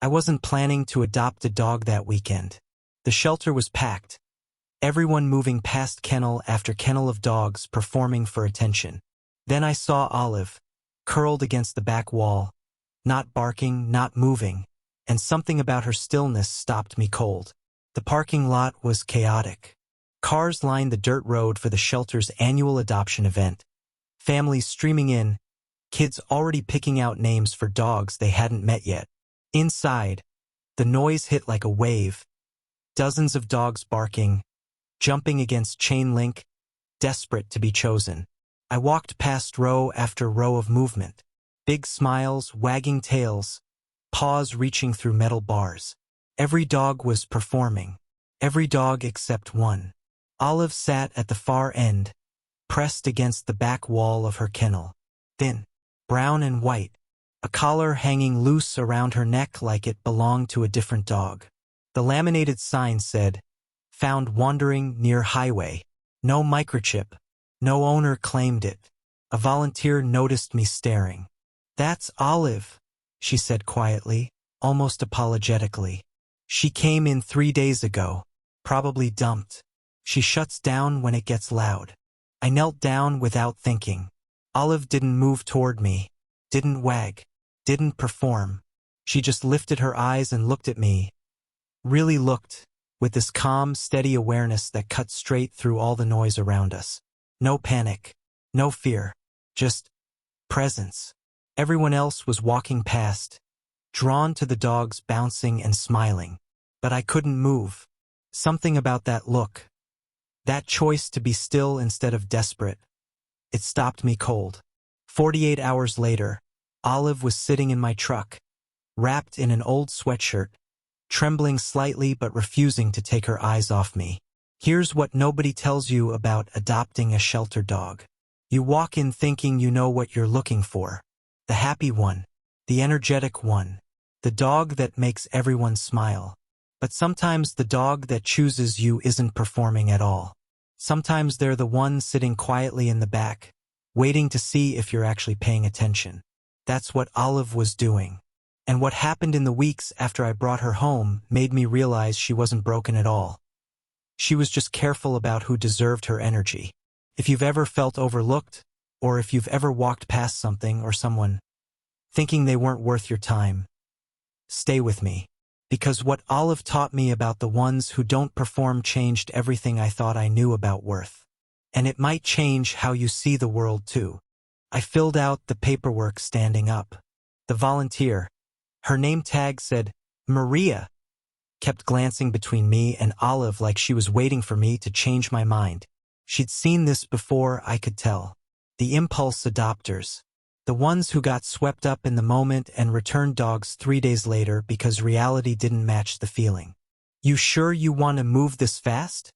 I wasn't planning to adopt a dog that weekend. The shelter was packed, everyone moving past kennel after kennel of dogs performing for attention. Then I saw Olive, curled against the back wall, not barking, not moving, and something about her stillness stopped me cold. The parking lot was chaotic. Cars lined the dirt road for the shelter's annual adoption event. Families streaming in, kids already picking out names for dogs they hadn't met yet. Inside, the noise hit like a wave. Dozens of dogs barking, jumping against chain link, desperate to be chosen. I walked past row after row of movement. Big smiles, wagging tails, paws reaching through metal bars. Every dog was performing. Every dog except one. Olive sat at the far end, pressed against the back wall of her kennel. Thin, brown and white, a collar hanging loose around her neck like it belonged to a different dog. The laminated sign said, "Found wandering near highway." No microchip. No owner claimed it. A volunteer noticed me staring. "That's Olive," she said quietly, almost apologetically. "She came in 3 days ago. Probably dumped. She shuts down when it gets loud." I knelt down without thinking. Olive didn't move toward me, didn't wag, didn't perform. She just lifted her eyes and looked at me. Really looked, with this calm, steady awareness that cut straight through all the noise around us. No panic, no fear, just presence. Everyone else was walking past, drawn to the dogs bouncing and smiling. But I couldn't move. Something about that look, that choice to be still instead of desperate, it stopped me cold. 48 hours later, Olive was sitting in my truck, wrapped in an old sweatshirt, trembling slightly but refusing to take her eyes off me. Here's what nobody tells you about adopting a shelter dog. You walk in thinking you know what you're looking for. The happy one, the energetic one, the dog that makes everyone smile. But sometimes the dog that chooses you isn't performing at all. Sometimes they're the one sitting quietly in the back, waiting to see if you're actually paying attention. That's what Olive was doing. And what happened in the weeks after I brought her home made me realize she wasn't broken at all. She was just careful about who deserved her energy. If you've ever felt overlooked, or if you've ever walked past something or someone, thinking they weren't worth your time, stay with me. Because what Olive taught me about the ones who don't perform changed everything I thought I knew about worth. And it might change how you see the world too. I filled out the paperwork standing up. The volunteer, her name tag said, Maria, kept glancing between me and Olive like she was waiting for me to change my mind. She'd seen this before, I could tell. The impulse adopters. The ones who got swept up in the moment and returned dogs 3 days later because reality didn't match the feeling. "You sure you want to move this fast?"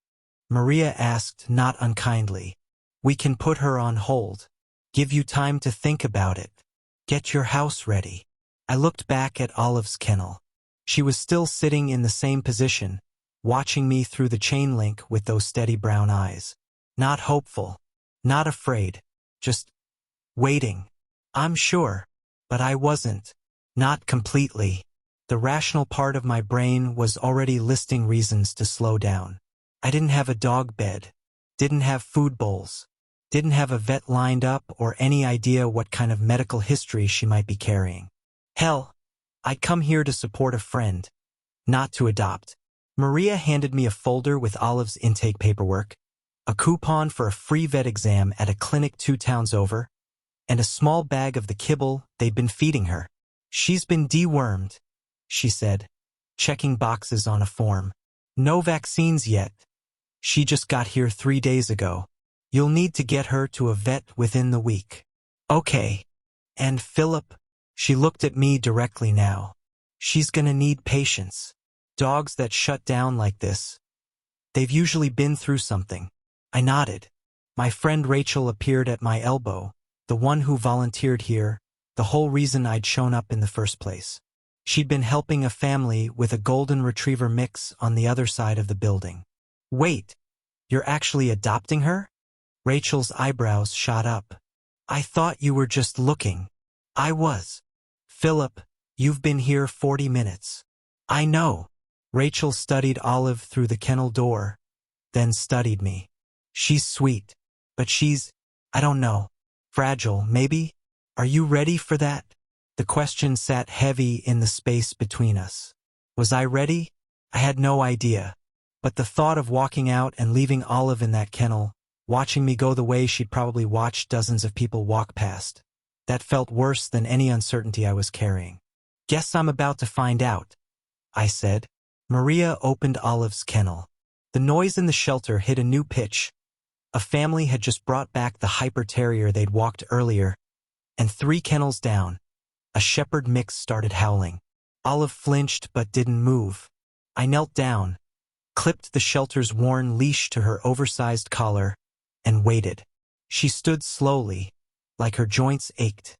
Maria asked, not unkindly. "We can put her on hold. Give you time to think about it. Get your house ready." I looked back at Olive's kennel. She was still sitting in the same position, watching me through the chain link with those steady brown eyes. Not hopeful, not afraid, just waiting. I'm sure, but I wasn't. Not completely. The rational part of my brain was already listing reasons to slow down. I didn't have a dog bed, didn't have food bowls, didn't have a vet lined up or any idea what kind of medical history she might be carrying. Hell, I'd come here to support a friend, not to adopt. Maria handed me a folder with Olive's intake paperwork, a coupon for a free vet exam at a clinic 2 towns over, and a small bag of the kibble they'd been feeding her. "She's been dewormed," she said, checking boxes on a form. "No vaccines yet. She just got here 3 days ago. You'll need to get her to a vet within the week." "Okay. And Philip?" She looked at me directly now. "She's gonna need patience. Dogs that shut down like this, they've usually been through something." I nodded. My friend Rachel appeared at my elbow, the one who volunteered here, the whole reason I'd shown up in the first place. She'd been helping a family with a golden retriever mix on the other side of the building. "Wait, you're actually adopting her?" Rachel's eyebrows shot up. "I thought you were just looking." "I was. Philip, You've been here 40 minutes. I know. Rachel studied Olive through the kennel door, then studied me. She's sweet, but I don't know, fragile, maybe? Are you ready for that? The question sat heavy in the space between us. Was I ready? I had no idea. But the thought of walking out and leaving Olive in that kennel, watching me go the way she'd probably watched dozens of people walk past, that felt worse than any uncertainty I was carrying. Guess I'm about to find out, I said. Maria opened Olive's kennel. The noise in the shelter hit a new pitch. A family had just brought back the hyper terrier they'd walked earlier, and 3 kennels down, a shepherd mix started howling. Olive flinched but didn't move. I knelt down, clipped the shelter's worn leash to her oversized collar, and waited. She stood slowly, like her joints ached,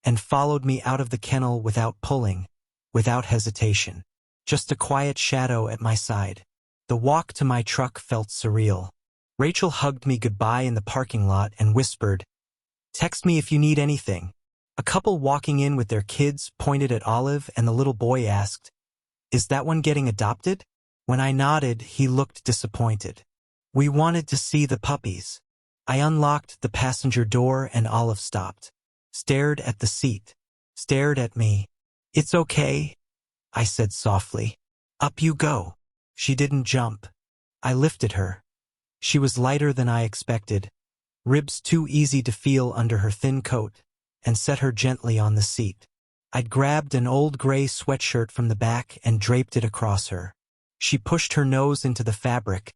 and followed me out of the kennel without pulling, without hesitation. Just a quiet shadow at my side. The walk to my truck felt surreal. Rachel hugged me goodbye in the parking lot and whispered, "Text me if you need anything." A couple walking in with their kids pointed at Olive, and the little boy asked, "Is that one getting adopted?" When I nodded, he looked disappointed. "We wanted to see the puppies." I unlocked the passenger door and Olive stopped, stared at the seat, stared at me. "It's okay," I said softly. "Up you go." She didn't jump. I lifted her. She was lighter than I expected, ribs too easy to feel under her thin coat, and set her gently on the seat. I'd grabbed an old gray sweatshirt from the back and draped it across her. She pushed her nose into the fabric,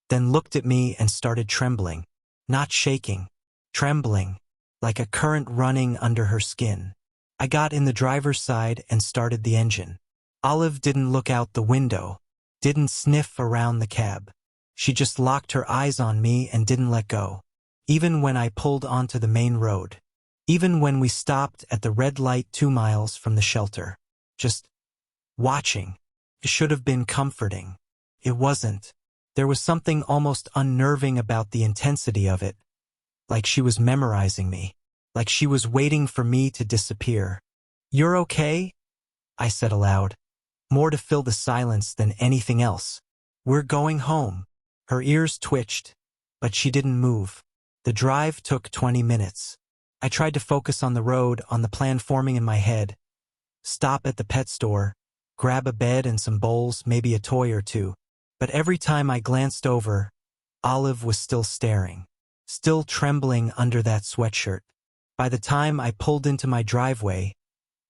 then looked at me and started trembling. Not shaking, trembling, like a current running under her skin. I got in the driver's side and started the engine. Olive didn't look out the window, didn't sniff around the cab. She just locked her eyes on me and didn't let go. Even when I pulled onto the main road. Even when we stopped at the red light 2 miles from the shelter. Just watching. It should have been comforting. It wasn't. There was something almost unnerving about the intensity of it. Like she was memorizing me. Like she was waiting for me to disappear. "You're okay?" I said aloud, more to fill the silence than anything else. "We're going home." Her ears twitched, but she didn't move. The drive took 20 minutes. I tried to focus on the road, on the plan forming in my head. Stop at the pet store, grab a bed and some bowls, maybe a toy or two. But every time I glanced over, Olive was still staring, still trembling under that sweatshirt. By the time I pulled into my driveway,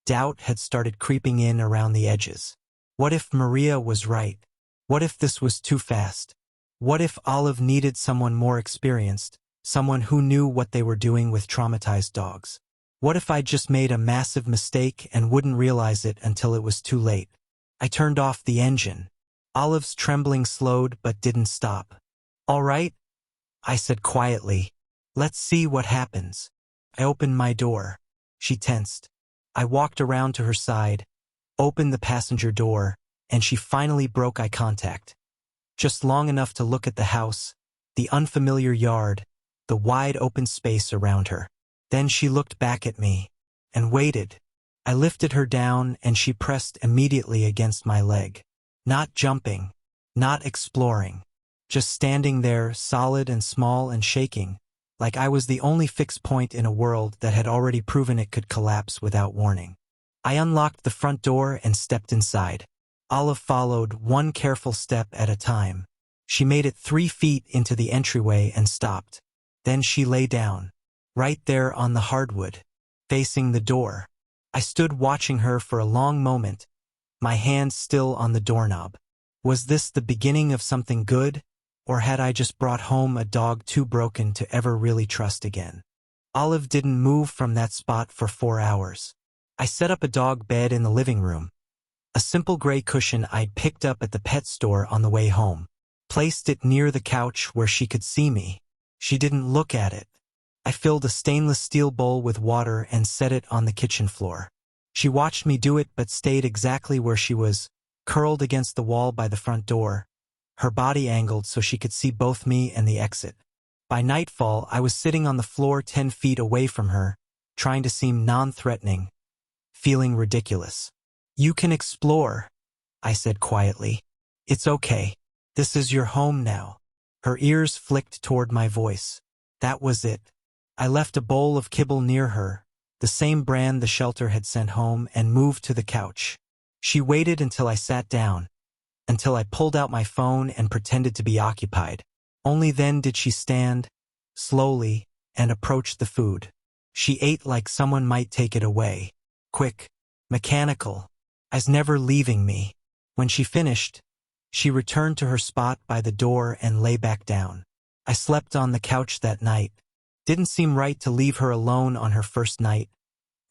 doubt had started creeping in around the edges. What if Maria was right? What if this was too fast? What if Olive needed someone more experienced, someone who knew what they were doing with traumatized dogs? What if I'd just made a massive mistake and wouldn't realize it until it was too late? I turned off the engine. Olive's trembling slowed but didn't stop. "All right," I said quietly. "Let's see what happens." I opened my door. She tensed. I walked around to her side, opened the passenger door, and she finally broke eye contact. Just long enough to look at the house, the unfamiliar yard, the wide open space around her. Then she looked back at me and waited. I lifted her down and she pressed immediately against my leg. Not jumping, not exploring, just standing there, solid and small and shaking, like I was the only fixed point in a world that had already proven it could collapse without warning. I unlocked the front door and stepped inside. Olive followed, one careful step at a time. She made it 3 feet into the entryway and stopped. Then she lay down, right there on the hardwood, facing the door. I stood watching her for a long moment, my hand still on the doorknob. Was this the beginning of something good, or had I just brought home a dog too broken to ever really trust again? Olive didn't move from that spot for 4 hours. I set up a dog bed in the living room. A simple gray cushion I'd picked up at the pet store on the way home. Placed it near the couch where she could see me. She didn't look at it. I filled a stainless steel bowl with water and set it on the kitchen floor. She watched me do it but stayed exactly where she was, curled against the wall by the front door, her body angled so she could see both me and the exit. By nightfall, I was sitting on the floor 10 feet away from her, trying to seem non-threatening, feeling ridiculous. You can explore, I said quietly. It's okay. This is your home now. Her ears flicked toward my voice. That was it. I left a bowl of kibble near her, the same brand the shelter had sent home, and moved to the couch. She waited until I sat down, until I pulled out my phone and pretended to be occupied. Only then did she stand, slowly, and approach the food. She ate like someone might take it away. Quick, mechanical, as never leaving me. When she finished, she returned to her spot by the door and lay back down. I slept on the couch that night. Didn't seem right to leave her alone on her first night,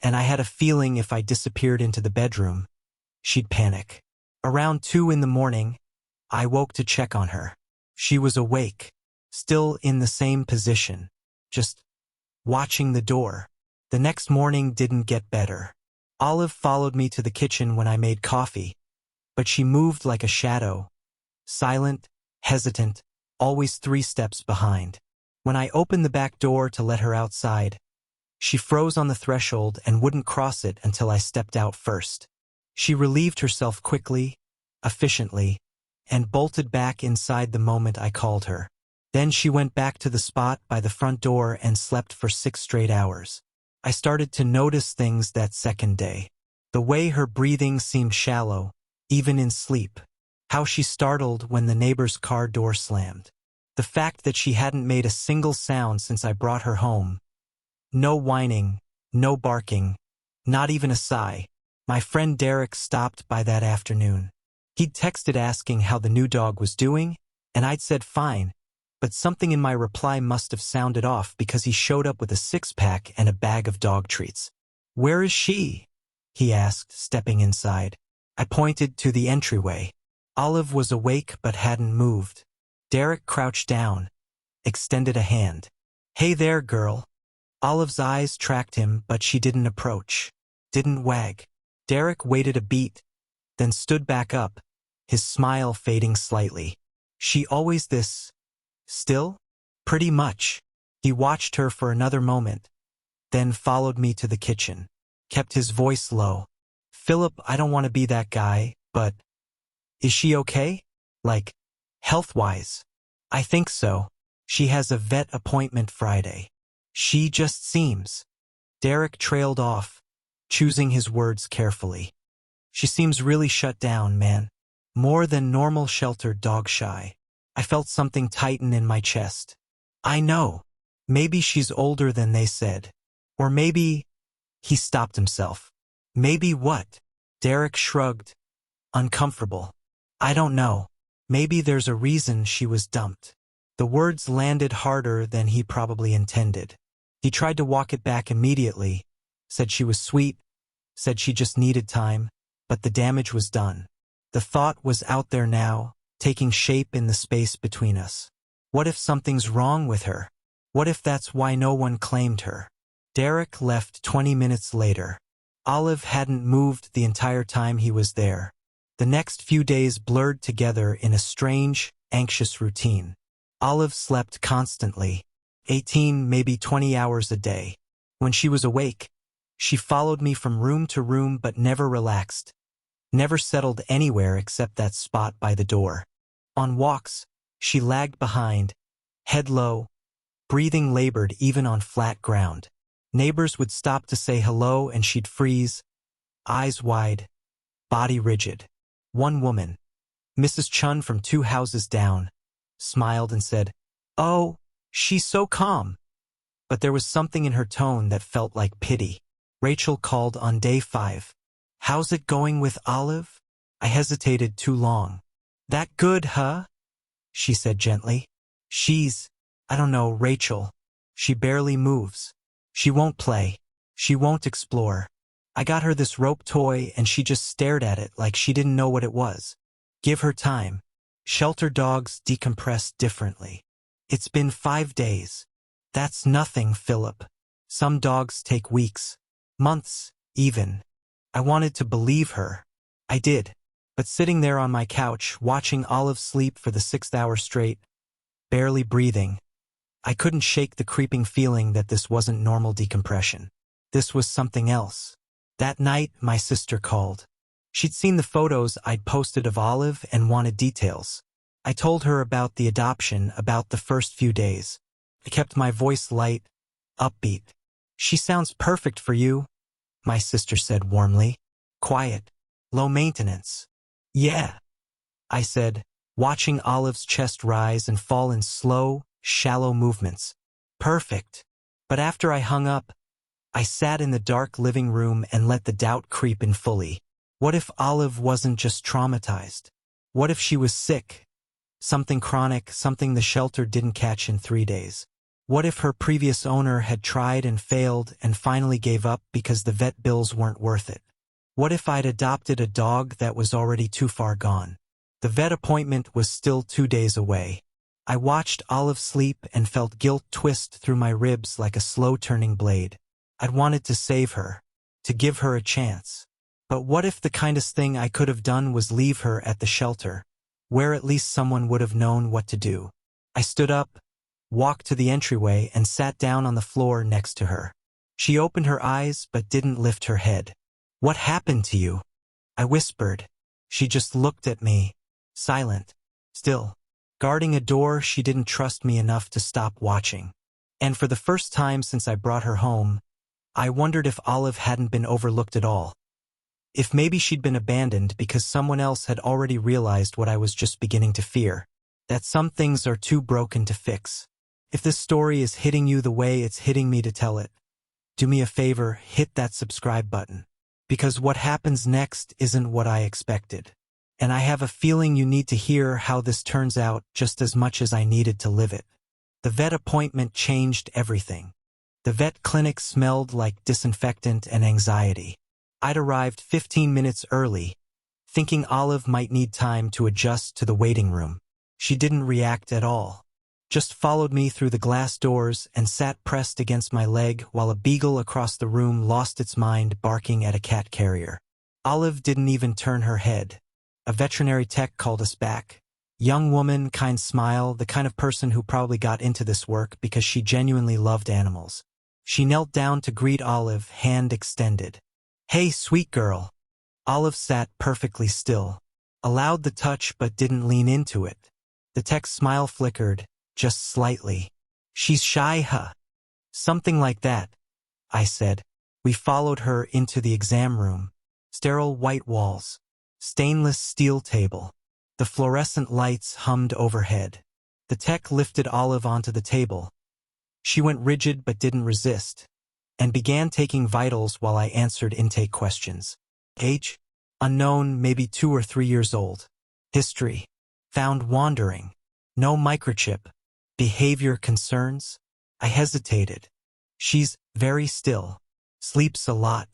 and I had a feeling if I disappeared into the bedroom, she'd panic. Around 2 in the morning, I woke to check on her. She was awake, still in the same position, just watching the door. The next morning didn't get better. Olive followed me to the kitchen when I made coffee, but she moved like a shadow, silent, hesitant, always 3 steps behind. When I opened the back door to let her outside, she froze on the threshold and wouldn't cross it until I stepped out first. She relieved herself quickly, efficiently, and bolted back inside the moment I called her. Then she went back to the spot by the front door and slept for 6 straight hours. I started to notice things that second day. The way her breathing seemed shallow, even in sleep. How she startled when the neighbor's car door slammed. The fact that she hadn't made a single sound since I brought her home. No whining, no barking, not even a sigh. My friend Derek stopped by that afternoon. He'd texted asking how the new dog was doing, and I'd said fine, but something in my reply must have sounded off because he showed up with a 6-pack and a bag of dog treats. "Where is she?" he asked, stepping inside. I pointed to the entryway. Olive was awake but hadn't moved. Derek crouched down, extended a hand. "Hey there, girl." Olive's eyes tracked him, but she didn't approach, didn't wag. Derek waited a beat, then stood back up, his smile fading slightly. "She always this still?" "Pretty much." He watched her for another moment, then followed me to the kitchen. Kept his voice low. "Philip, I don't want to be that guy, but is she okay? Like, health-wise?" "I think so. She has a vet appointment Friday. She just seems." Derek trailed off, choosing his words carefully. "She seems really shut down, man. More than normal sheltered dog shy." I felt something tighten in my chest. I know. Maybe she's older than they said. Or maybe... He stopped himself. "Maybe what?" Derek shrugged, uncomfortable. "I don't know. Maybe there's a reason she was dumped." The words landed harder than he probably intended. He tried to walk it back immediately, said she was sweet, said she just needed time, but the damage was done. The thought was out there now, taking shape in the space between us. What if something's wrong with her? What if that's why no one claimed her? Derek left 20 minutes later. Olive hadn't moved the entire time he was there. The next few days blurred together in a strange, anxious routine. Olive slept constantly, 18, maybe 20 hours a day. When she was awake, she followed me from room to room but never relaxed. Never settled anywhere except that spot by the door. On walks, she lagged behind, head low, breathing labored even on flat ground. Neighbors would stop to say hello and she'd freeze, eyes wide, body rigid. One woman, Mrs. Chun from 2 houses down, smiled and said, "Oh, she's so calm." But there was something in her tone that felt like pity. Rachel called on day 5. "How's it going with Olive?" I hesitated too long. "That good, huh?" she said gently. I don't know, Rachel. She barely moves. She won't play. She won't explore. I got her this rope toy and she just stared at it like she didn't know what it was. Give her time. Shelter dogs decompress differently. It's been 5 days. That's nothing, Philip. Some dogs take weeks, months, even. I wanted to believe her. I did. But sitting there on my couch, watching Olive sleep for the 6th hour straight, barely breathing, I couldn't shake the creeping feeling that this wasn't normal decompression. This was something else. That night, my sister called. She'd seen the photos I'd posted of Olive and wanted details. I told her about the adoption, about the first few days. I kept my voice light, upbeat. "She sounds perfect for you," my sister said warmly. "Quiet, low maintenance." "Yeah," I said, watching Olive's chest rise and fall in slow, shallow movements. "Perfect." But after I hung up, I sat in the dark living room and let the doubt creep in fully. What if Olive wasn't just traumatized? What if she was sick? Something chronic, something the shelter didn't catch in 3 days. What if her previous owner had tried and failed and finally gave up because the vet bills weren't worth it? What if I'd adopted a dog that was already too far gone? The vet appointment was still 2 days away. I watched Olive sleep and felt guilt twist through my ribs like a slow-turning blade. I'd wanted to save her, to give her a chance. But what if the kindest thing I could have done was leave her at the shelter, where at least someone would have known what to do? I stood up, walked to the entryway, and sat down on the floor next to her. She opened her eyes but didn't lift her head. "What happened to you?" I whispered. She just looked at me, silent, still. Guarding a door she didn't trust me enough to stop watching. And for the first time since I brought her home, I wondered if Olive hadn't been overlooked at all. If maybe she'd been abandoned because someone else had already realized what I was just beginning to fear, that some things are too broken to fix. If this story is hitting you the way it's hitting me to tell it, do me a favor, hit that subscribe button. Because what happens next isn't what I expected. And I have a feeling you need to hear how this turns out just as much as I needed to live it. The vet appointment changed everything. The vet clinic smelled like disinfectant and anxiety. I'd arrived 15 minutes early, thinking Olive might need time to adjust to the waiting room. She didn't react at all. Just followed me through the glass doors and sat pressed against my leg while a beagle across the room lost its mind barking at a cat carrier. Olive didn't even turn her head. A veterinary tech called us back. Young woman, kind smile, the kind of person who probably got into this work because she genuinely loved animals. She knelt down to greet Olive, hand extended. "Hey, sweet girl." Olive sat perfectly still, allowed the touch but didn't lean into it. The tech's smile flickered, just slightly. "She's shy, huh?" "Something like that," I said. We followed her into the exam room. Sterile white walls. Stainless steel table. The fluorescent lights hummed overhead. The tech lifted Olive onto the table. She went rigid but didn't resist, and began taking vitals while I answered intake questions. Age? Unknown, maybe 2 or 3 years old. History? Found wandering. No microchip. Behavior concerns? I hesitated. She's very still. Sleeps a lot.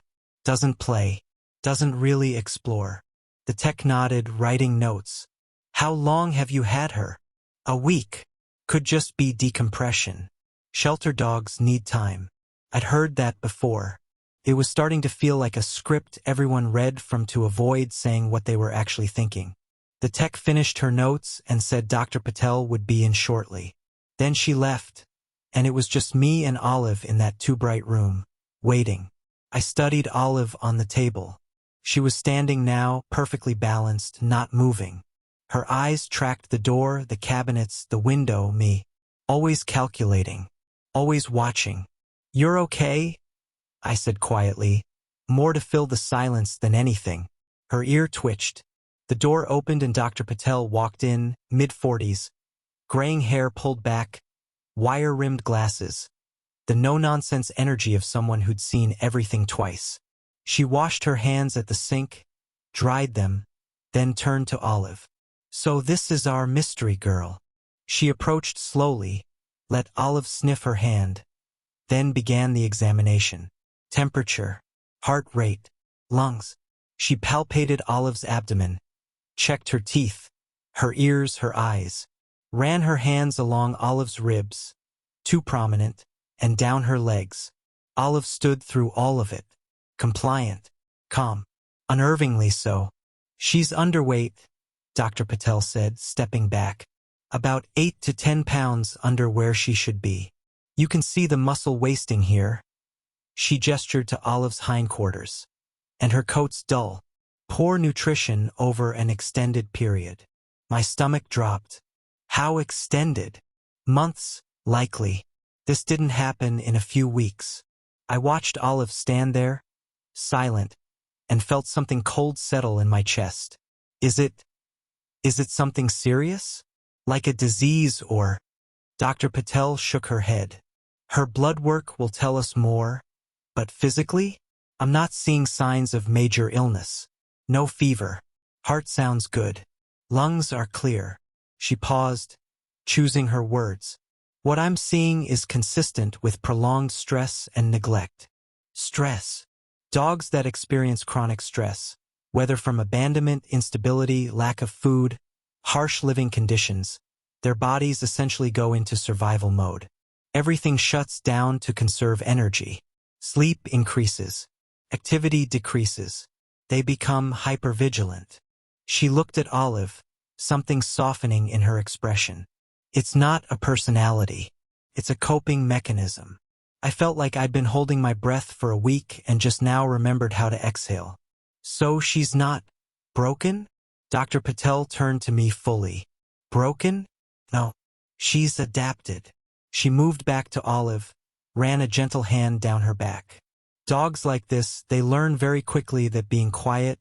Doesn't play. Doesn't really explore. The tech nodded, writing notes. "How long have you had her?" "A week." Could just be decompression. Shelter dogs need time. I'd heard that before. It was starting to feel like a script everyone read from to avoid saying what they were actually thinking. The tech finished her notes and said Dr. Patel would be in shortly. Then she left, and it was just me and Olive in that too-bright room, waiting. I studied Olive on the table. She was standing now, perfectly balanced, not moving. Her eyes tracked the door, the cabinets, the window, me. Always calculating. Always watching. "You're okay?" I said quietly, more to fill the silence than anything. Her ear twitched. The door opened and Dr. Patel walked in, mid-40s. Graying hair pulled back, wire-rimmed glasses. The no-nonsense energy of someone who'd seen everything twice. She washed her hands at the sink, dried them, then turned to Olive. "So this is our mystery girl." She approached slowly, let Olive sniff her hand, then began the examination. Temperature, heart rate, lungs. She palpated Olive's abdomen, checked her teeth, her ears, her eyes, ran her hands along Olive's ribs, too prominent, and down her legs. Olive stood through all of it. Compliant, calm, unnervingly so. "She's underweight," Dr. Patel said, stepping back. "About 8 to 10 pounds under where she should be. You can see the muscle wasting here." She gestured to Olive's hindquarters. "And her coat's dull. Poor nutrition over an extended period. My stomach dropped. How extended? Months, likely. This didn't happen in a few weeks. I watched Olive stand there, silent, and felt something cold settle in my chest. Is it something serious? Like a disease or... Dr. Patel shook her head. Her blood work will tell us more, but physically, I'm not seeing signs of major illness. No fever. Heart sounds good. Lungs are clear. She paused, choosing her words. What I'm seeing is consistent with prolonged stress and neglect. Stress. Dogs that experience chronic stress, whether from abandonment, instability, lack of food, harsh living conditions, their bodies essentially go into survival mode. Everything shuts down to conserve energy. Sleep increases. Activity decreases. They become hypervigilant. She looked at Olive, something softening in her expression. It's not a personality. It's a coping mechanism. I felt like I'd been holding my breath for a week and just now remembered how to exhale. So she's not broken? Dr. Patel turned to me fully. Broken? No. She's adapted. She moved back to Olive, ran a gentle hand down her back. Dogs like this, they learn very quickly that being quiet,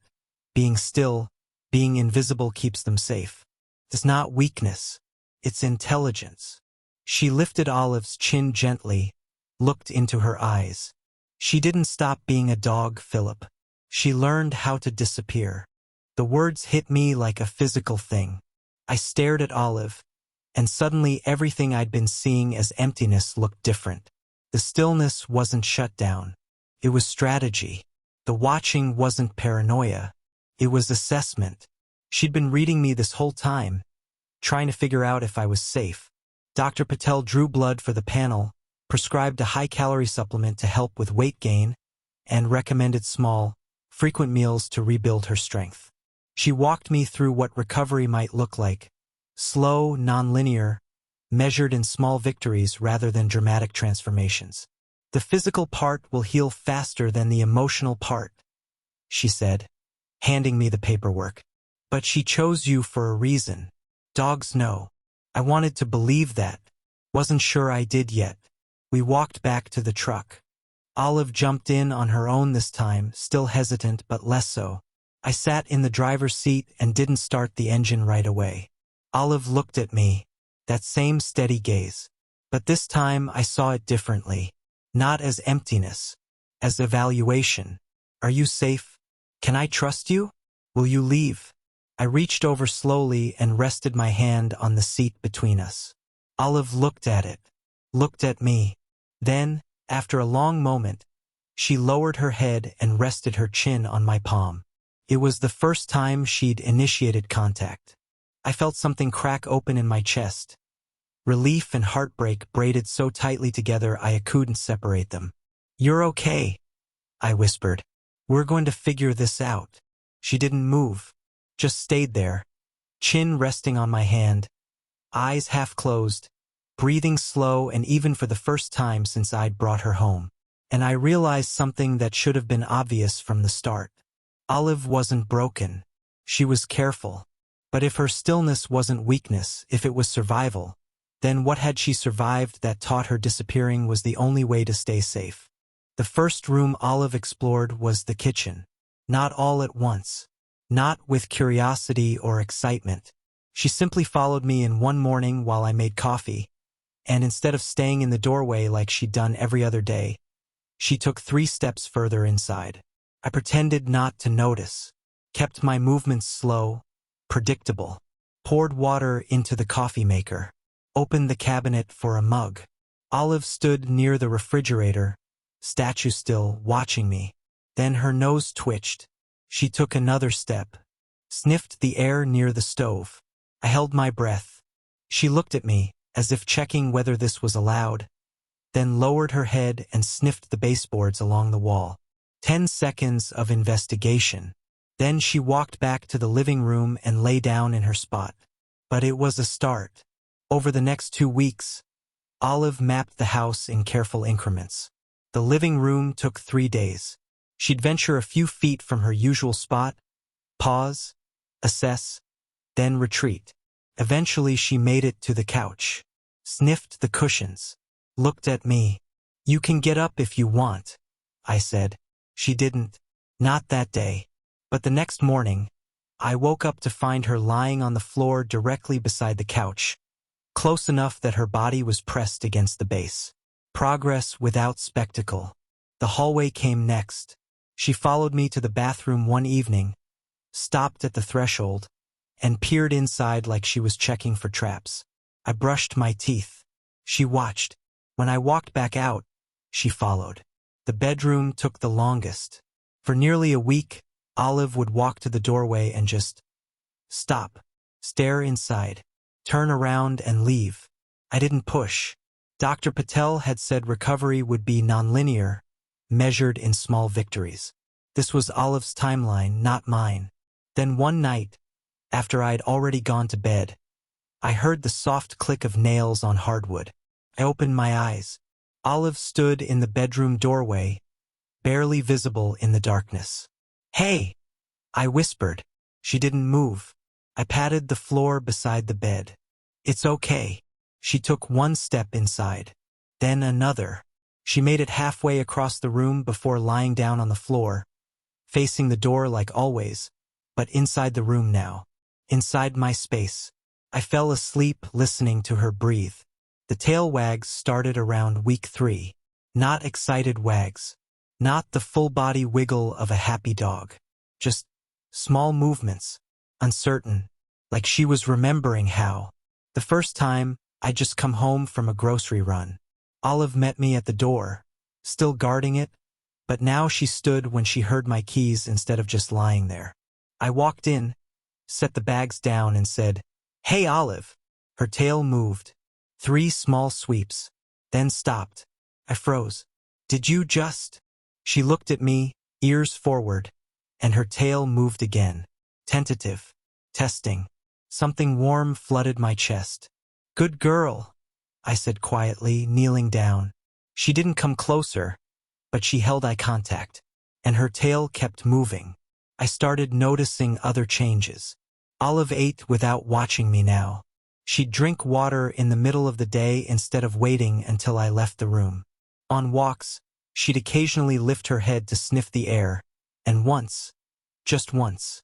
being still, being invisible keeps them safe. It's not weakness. It's intelligence. She lifted Olive's chin gently, looked into her eyes. She didn't stop being a dog, Philip. She learned how to disappear. The words hit me like a physical thing. I stared at Olive, and suddenly everything I'd been seeing as emptiness looked different. The stillness wasn't shut down. It was strategy. The watching wasn't paranoia. It was assessment. She'd been reading me this whole time, trying to figure out if I was safe. Dr. Patel drew blood for the panel, prescribed a high-calorie supplement to help with weight gain, and recommended small, frequent meals to rebuild her strength. She walked me through what recovery might look like. Slow, non-linear, measured in small victories rather than dramatic transformations. The physical part will heal faster than the emotional part, she said, handing me the paperwork. But she chose you for a reason. Dogs know. I wanted to believe that. Wasn't sure I did yet. We walked back to the truck. Olive jumped in on her own this time, still hesitant but less so. I sat in the driver's seat and didn't start the engine right away. Olive looked at me, that same steady gaze. But this time I saw it differently. Not as emptiness, as evaluation. Are you safe? Can I trust you? Will you leave? I reached over slowly and rested my hand on the seat between us. Olive looked at it, looked at me. Then, after a long moment, she lowered her head and rested her chin on my palm. It was the first time she'd initiated contact. I felt something crack open in my chest. Relief and heartbreak braided so tightly together I couldn't separate them. You're okay, I whispered. We're going to figure this out. She didn't move, just stayed there, chin resting on my hand, eyes half closed, breathing slow and even for the first time since I'd brought her home. And I realized something that should have been obvious from the start. Olive wasn't broken. She was careful. But if her stillness wasn't weakness, if it was survival, then what had she survived that taught her disappearing was the only way to stay safe? The first room Olive explored was the kitchen. Not all at once. Not with curiosity or excitement. She simply followed me in one morning while I made coffee, and instead of staying in the doorway like she'd done every other day, she took 3 steps further inside. I pretended not to notice, kept my movements slow, predictable, poured water into the coffee maker, opened the cabinet for a mug. Olive stood near the refrigerator, statue still, watching me. Then her nose twitched. She took another step, sniffed the air near the stove. I held my breath. She looked at me, as if checking whether this was allowed, then lowered her head and sniffed the baseboards along the wall. 10 seconds of investigation. Then she walked back to the living room and lay down in her spot. But it was a start. Over the next 2 weeks, Olive mapped the house in careful increments. The living room took 3 days. She'd venture a few feet from her usual spot, Pause, assess, then retreat. Eventually she made it to the couch, sniffed the cushions, looked at me. "You can get up if you want," I said. She didn't. Not that day. But the next morning, I woke up to find her lying on the floor directly beside the couch, close enough that her body was pressed against the base. Progress without spectacle. The hallway came next. She followed me to the bathroom one evening, stopped at the threshold, and peered inside like she was checking for traps. I brushed my teeth. She watched. When I walked back out, she followed. The bedroom took the longest. For nearly a week, Olive would walk to the doorway and just stop, stare inside, turn around and leave. I didn't push. Dr. Patel had said recovery would be nonlinear, measured in small victories. This was Olive's timeline, not mine. Then one night, after I'd already gone to bed, I heard the soft click of nails on hardwood. I opened my eyes. Olive stood in the bedroom doorway, barely visible in the darkness. "Hey!" I whispered. She didn't move. I patted the floor beside the bed. "It's okay." She took one step inside, then another. She made it halfway across the room before lying down on the floor, facing the door like always, but inside the room now. Inside my space. I fell asleep listening to her breathe. The tail wags started around week 3. Not excited wags. Not the full-body wiggle of a happy dog. Just small movements, uncertain, like she was remembering how. The first time, I'd just come home from a grocery run. Olive met me at the door, still guarding it, but now she stood when she heard my keys instead of just lying there. I walked in, set the bags down and said, "Hey, Olive." Her tail moved. 3 small sweeps, then stopped. I froze. "Did you just?" She looked at me, ears forward, and her tail moved again. Tentative. Testing. Something warm flooded my chest. "Good girl," I said quietly, kneeling down. She didn't come closer, but she held eye contact, and her tail kept moving. I started noticing other changes. Olive ate without watching me now. She'd drink water in the middle of the day instead of waiting until I left the room. On walks, she'd occasionally lift her head to sniff the air, and once, just once,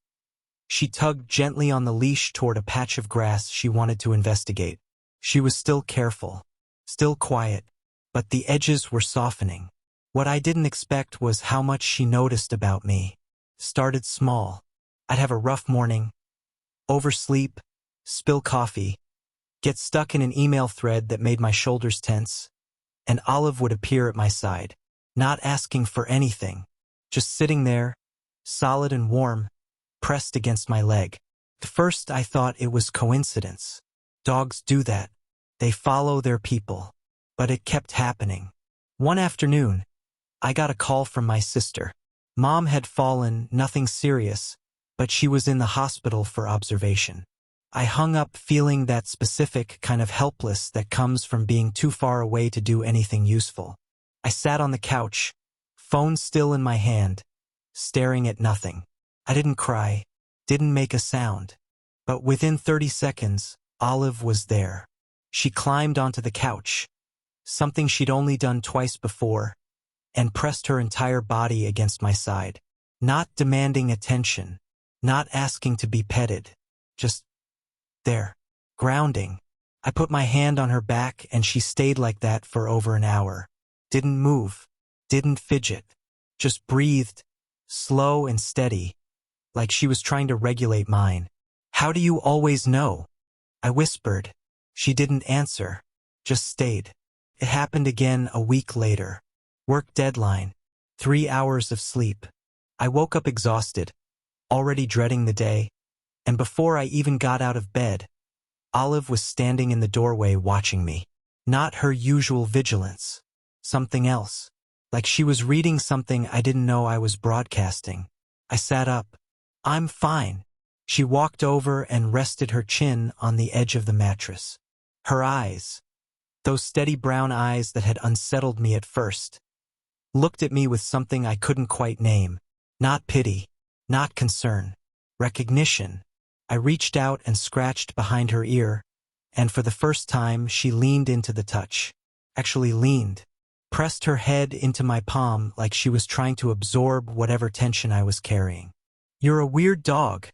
she tugged gently on the leash toward a patch of grass she wanted to investigate. She was still careful, still quiet, but the edges were softening. What I didn't expect was how much she noticed about me. Started small. I'd have a rough morning, oversleep, spill coffee, get stuck in an email thread that made my shoulders tense, and Olive would appear at my side, not asking for anything, just sitting there, solid and warm, pressed against my leg. At first I thought it was coincidence. Dogs do that. They follow their people. But it kept happening. One afternoon, I got a call from my sister. Mom had fallen, nothing serious, but she was in the hospital for observation. I hung up feeling that specific kind of helpless that comes from being too far away to do anything useful. I sat on the couch, phone still in my hand, staring at nothing. I didn't cry, didn't make a sound. But within 30 seconds, Olive was there. She climbed onto the couch, something she'd only done twice before, and pressed her entire body against my side. Not demanding attention, not asking to be petted, just there, grounding. I put my hand on her back and she stayed like that for over an hour. Didn't move, didn't fidget, just breathed, slow and steady, like she was trying to regulate mine. "How do you always know?" I whispered. She didn't answer, just stayed. It happened again a week later. Work deadline, 3 hours of sleep. I woke up exhausted, already dreading the day, and before I even got out of bed, Olive was standing in the doorway watching me. Not her usual vigilance. Something else. Like she was reading something I didn't know I was broadcasting. I sat up. "I'm fine." She walked over and rested her chin on the edge of the mattress. Her eyes, those steady brown eyes that had unsettled me at first, looked at me with something I couldn't quite name. Not pity, not concern. Recognition. I reached out and scratched behind her ear, and for the first time she leaned into the touch. Actually leaned. Pressed her head into my palm like she was trying to absorb whatever tension I was carrying. "You're a weird dog,"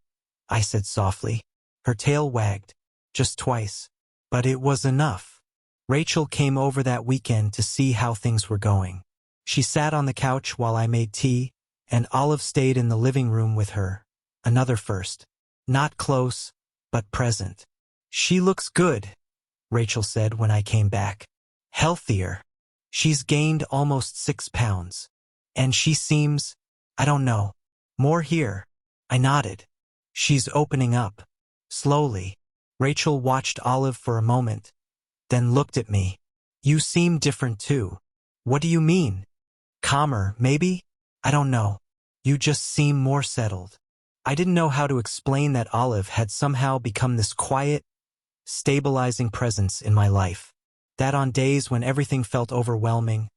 I said softly. Her tail wagged. Just twice. But it was enough. Rachel came over that weekend to see how things were going. She sat on the couch while I made tea, and Olive stayed in the living room with her. Another first. Not close, but present. "She looks good," Rachel said when I came back. "Healthier. She's gained almost 6 pounds. And she seems, I don't know, more here." I nodded. "She's opening up." Slowly. Rachel watched Olive for a moment, then looked at me. "You seem different too." "What do you mean?" "Calmer, maybe? I don't know. You just seem more settled." I didn't know how to explain that Olive had somehow become this quiet, stabilizing presence in my life. That on days when everything felt overwhelming,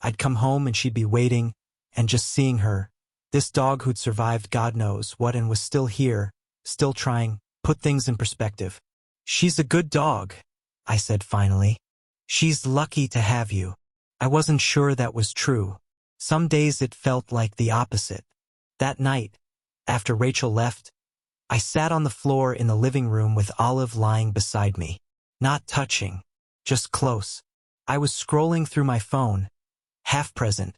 I'd come home and she'd be waiting, and just seeing her, this dog who'd survived God knows what and was still here, still trying, put things in perspective. "She's a good dog," I said finally. "She's lucky to have you." I wasn't sure that was true. Some days it felt like the opposite. That night, after Rachel left, I sat on the floor in the living room with Olive lying beside me. Not touching, just close. I was scrolling through my phone, half present,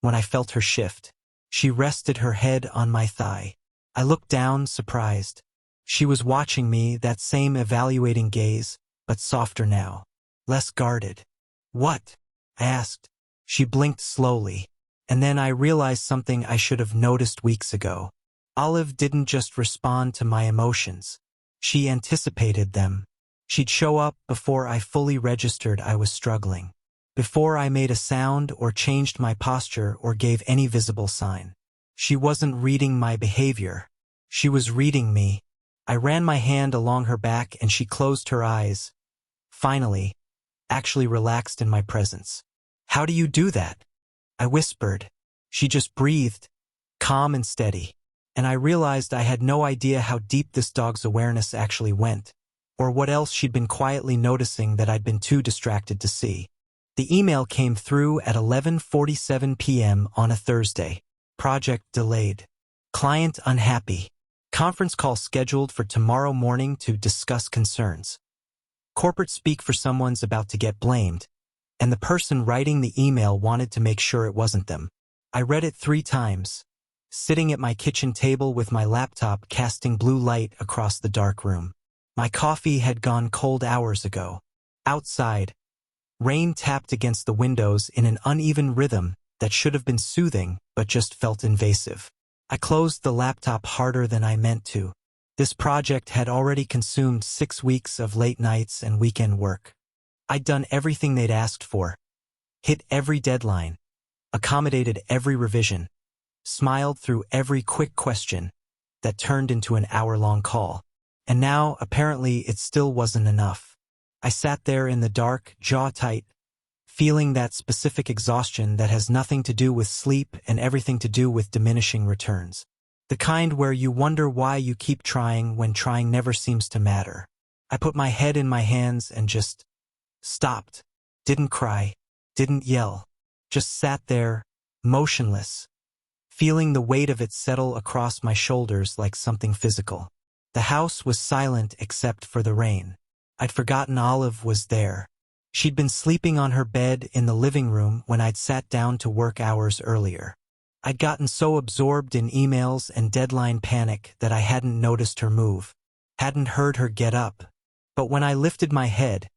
when I felt her shift. She rested her head on my thigh. I looked down, surprised. She was watching me, that same evaluating gaze, but softer now. Less guarded. "What?" I asked. She blinked slowly, and then I realized something I should have noticed weeks ago. Olive didn't just respond to my emotions. She anticipated them. She'd show up before I fully registered I was struggling. Before I made a sound or changed my posture or gave any visible sign. She wasn't reading my behavior. She was reading me. I ran my hand along her back and she closed her eyes. Finally, actually relaxed in my presence. "How do you do that?" I whispered. She just breathed, calm and steady. And I realized I had no idea how deep this dog's awareness actually went, or what else she'd been quietly noticing that I'd been too distracted to see. The email came through at 11:47 p.m. on a Thursday. Project delayed. Client unhappy. Conference call scheduled for tomorrow morning to discuss concerns. Corporate speak for someone's about to get blamed, and the person writing the email wanted to make sure it wasn't them. I read it 3 times, sitting at my kitchen table with my laptop casting blue light across the dark room. My coffee had gone cold hours ago. Outside, rain tapped against the windows in an uneven rhythm that should have been soothing but just felt invasive. I closed the laptop harder than I meant to. This project had already consumed 6 weeks of late nights and weekend work. I'd done everything they'd asked for, hit every deadline, accommodated every revision, smiled through every quick question that turned into an hour-long call. And now, apparently, it still wasn't enough. I sat there in the dark, jaw tight, feeling that specific exhaustion that has nothing to do with sleep and everything to do with diminishing returns. The kind where you wonder why you keep trying when trying never seems to matter. I put my head in my hands and just stopped. Didn't cry, didn't yell, just sat there, motionless, feeling the weight of it settle across my shoulders like something physical. The house was silent except for the rain. I'd forgotten Olive was there. She'd been sleeping on her bed in the living room when I'd sat down to work hours earlier. I'd gotten so absorbed in emails and deadline panic that I hadn't noticed her move, hadn't heard her get up. But when I lifted my head,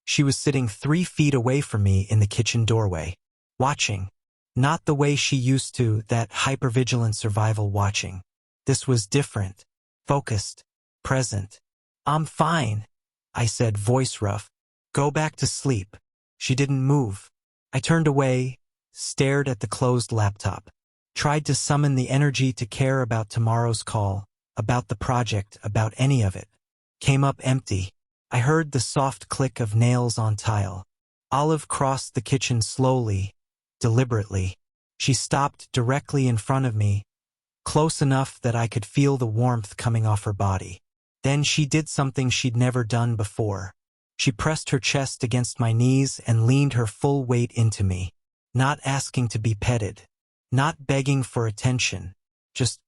she was sitting 3 feet away from me in the kitchen doorway, watching. Not the way she used to, that hypervigilant survival watching. This was different, focused, present. "I'm fine," I said, voice rough. "Go back to sleep." She didn't move. I turned away, stared at the closed laptop, tried to summon the energy to care about tomorrow's call, about the project, about any of it. Came up empty. I heard the soft click of nails on tile. Olive crossed the kitchen slowly, deliberately. She stopped directly in front of me, close enough that I could feel the warmth coming off her body. Then she did something she'd never done before. She pressed her chest against my knees and leaned her full weight into me, not asking to be petted, not begging for attention, just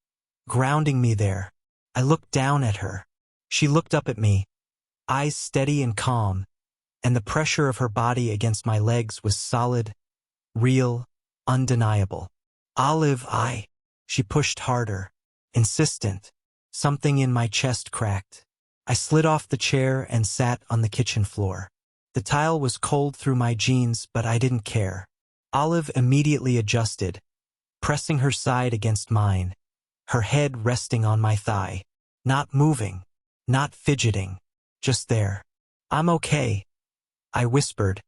grounding me there. I looked down at her. She looked up at me, eyes steady and calm, and the pressure of her body against my legs was solid, real, undeniable. Olive, She pushed harder, insistent. Something in my chest cracked. I slid off the chair and sat on the kitchen floor. The tile was cold through my jeans, but I didn't care. Olive immediately adjusted, pressing her side against mine, her head resting on my thigh. Not moving, not fidgeting, just there. "I'm okay," I whispered,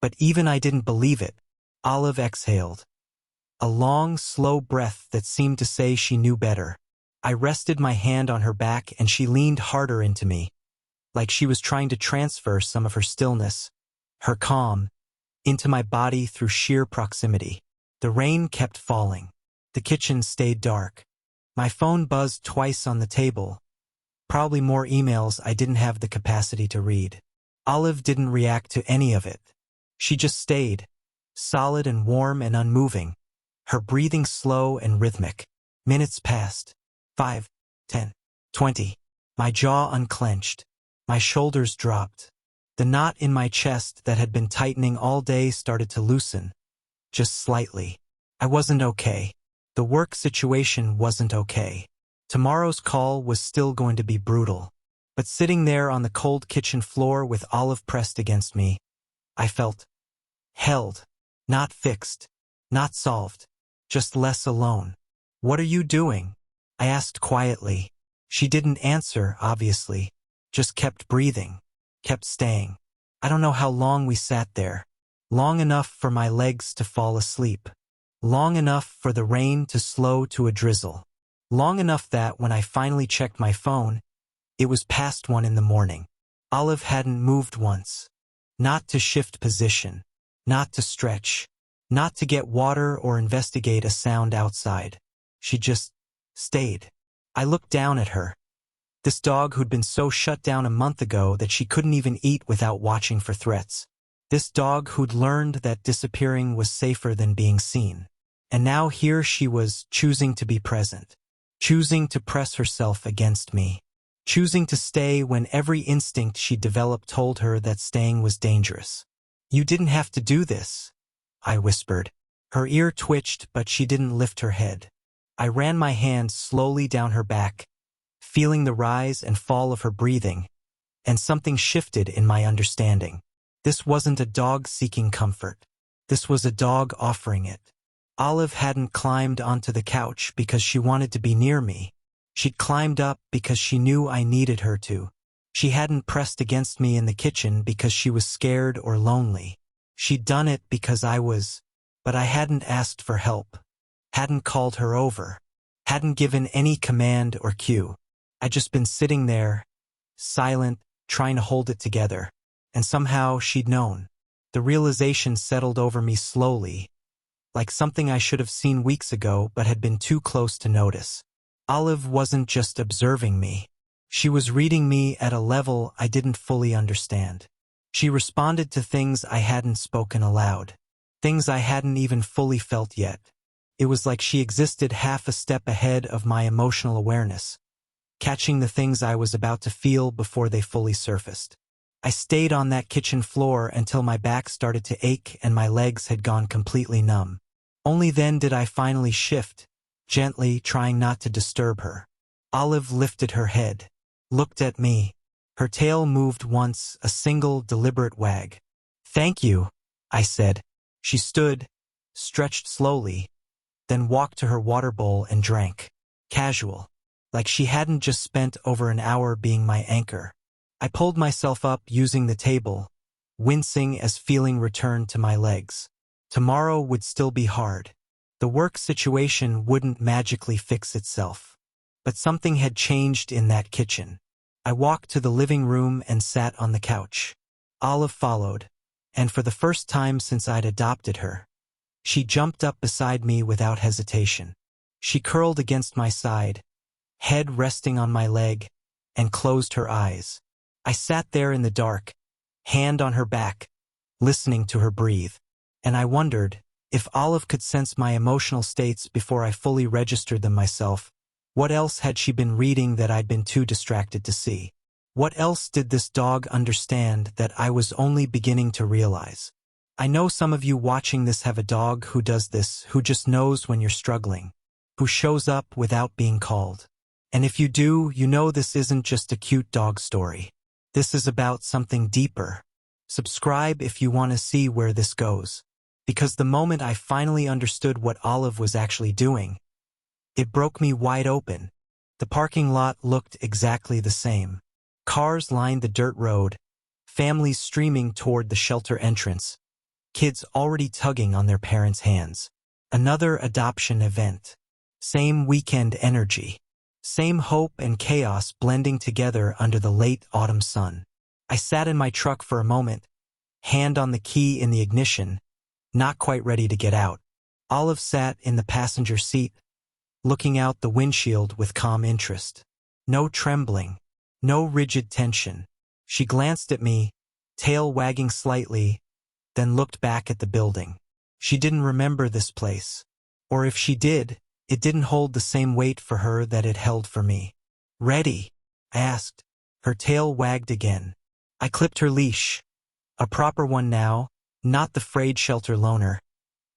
but even I didn't believe it. Olive exhaled. A long, slow breath that seemed to say she knew better. I rested my hand on her back and she leaned harder into me, like she was trying to transfer some of her stillness, her calm, into my body through sheer proximity. The rain kept falling. The kitchen stayed dark. My phone buzzed twice on the table, probably more emails I didn't have the capacity to read. Olive didn't react to any of it. She just stayed, solid and warm and unmoving, her breathing slow and rhythmic. Minutes passed. 5, 10, 20. My jaw unclenched. My shoulders dropped. The knot in my chest that had been tightening all day started to loosen, just slightly. I wasn't okay. The work situation wasn't okay. Tomorrow's call was still going to be brutal. But sitting there on the cold kitchen floor with Olive pressed against me, I felt held, not fixed, not solved, just less alone. "What are you doing?" I asked quietly. She didn't answer, obviously, just kept breathing, kept staying. I don't know how long we sat there. Long enough for my legs to fall asleep. Long enough for the rain to slow to a drizzle. Long enough that when I finally checked my phone, it was past 1 in the morning. Olive hadn't moved once. Not to shift position. Not to stretch. Not to get water or investigate a sound outside. She just stayed. I looked down at her. This dog who'd been so shut down a month ago that she couldn't even eat without watching for threats. This dog who'd learned that disappearing was safer than being seen. And now here she was, choosing to be present. Choosing to press herself against me. Choosing to stay when every instinct she developed told her that staying was dangerous. "You didn't have to do this," I whispered. Her ear twitched, but she didn't lift her head. I ran my hand slowly down her back, feeling the rise and fall of her breathing, and something shifted in my understanding. This wasn't a dog seeking comfort. This was a dog offering it. Olive hadn't climbed onto the couch because she wanted to be near me. She'd climbed up because she knew I needed her to. She hadn't pressed against me in the kitchen because she was scared or lonely. She'd done it because but I hadn't asked for help. Hadn't called her over. Hadn't given any command or cue. I'd just been sitting there, silent, trying to hold it together. And somehow she'd known. The realization settled over me slowly, like something I should have seen weeks ago but had been too close to notice. Olive wasn't just observing me. She was reading me at a level I didn't fully understand. She responded to things I hadn't spoken aloud. Things I hadn't even fully felt yet. It was like she existed half a step ahead of my emotional awareness, catching the things I was about to feel before they fully surfaced. I stayed on that kitchen floor until my back started to ache and my legs had gone completely numb. Only then did I finally shift, gently trying not to disturb her. Olive lifted her head, looked at me. Her tail moved once, a single deliberate wag. "Thank you," I said. She stood, stretched slowly, then walked to her water bowl and drank. Casual, like she hadn't just spent over an hour being my anchor. I pulled myself up using the table, wincing as feeling returned to my legs. Tomorrow would still be hard. The work situation wouldn't magically fix itself. But something had changed in that kitchen. I walked to the living room and sat on the couch. Olive followed, and for the first time since I'd adopted her, she jumped up beside me without hesitation. She curled against my side, head resting on my leg, and closed her eyes. I sat there in the dark, hand on her back, listening to her breathe. And I wondered, if Olive could sense my emotional states before I fully registered them myself, what else had she been reading that I'd been too distracted to see? What else did this dog understand that I was only beginning to realize? I know some of you watching this have a dog who does this, who just knows when you're struggling, who shows up without being called. And if you do, you know this isn't just a cute dog story. This is about something deeper. Subscribe if you want to see where this goes. Because the moment I finally understood what Olive was actually doing, it broke me wide open. The parking lot looked exactly the same. Cars lined the dirt road, families streaming toward the shelter entrance, kids already tugging on their parents' hands. Another adoption event. Same weekend energy. Same hope and chaos blending together under the late autumn sun. I sat in my truck for a moment, hand on the key in the ignition, not quite ready to get out. Olive sat in the passenger seat, looking out the windshield with calm interest. No trembling, no rigid tension. She glanced at me, tail wagging slightly, then looked back at the building. She didn't remember this place. Or if she did, it didn't hold the same weight for her that it held for me. "Ready?" I asked. Her tail wagged again. I clipped her leash. A proper one now, not the frayed shelter loner,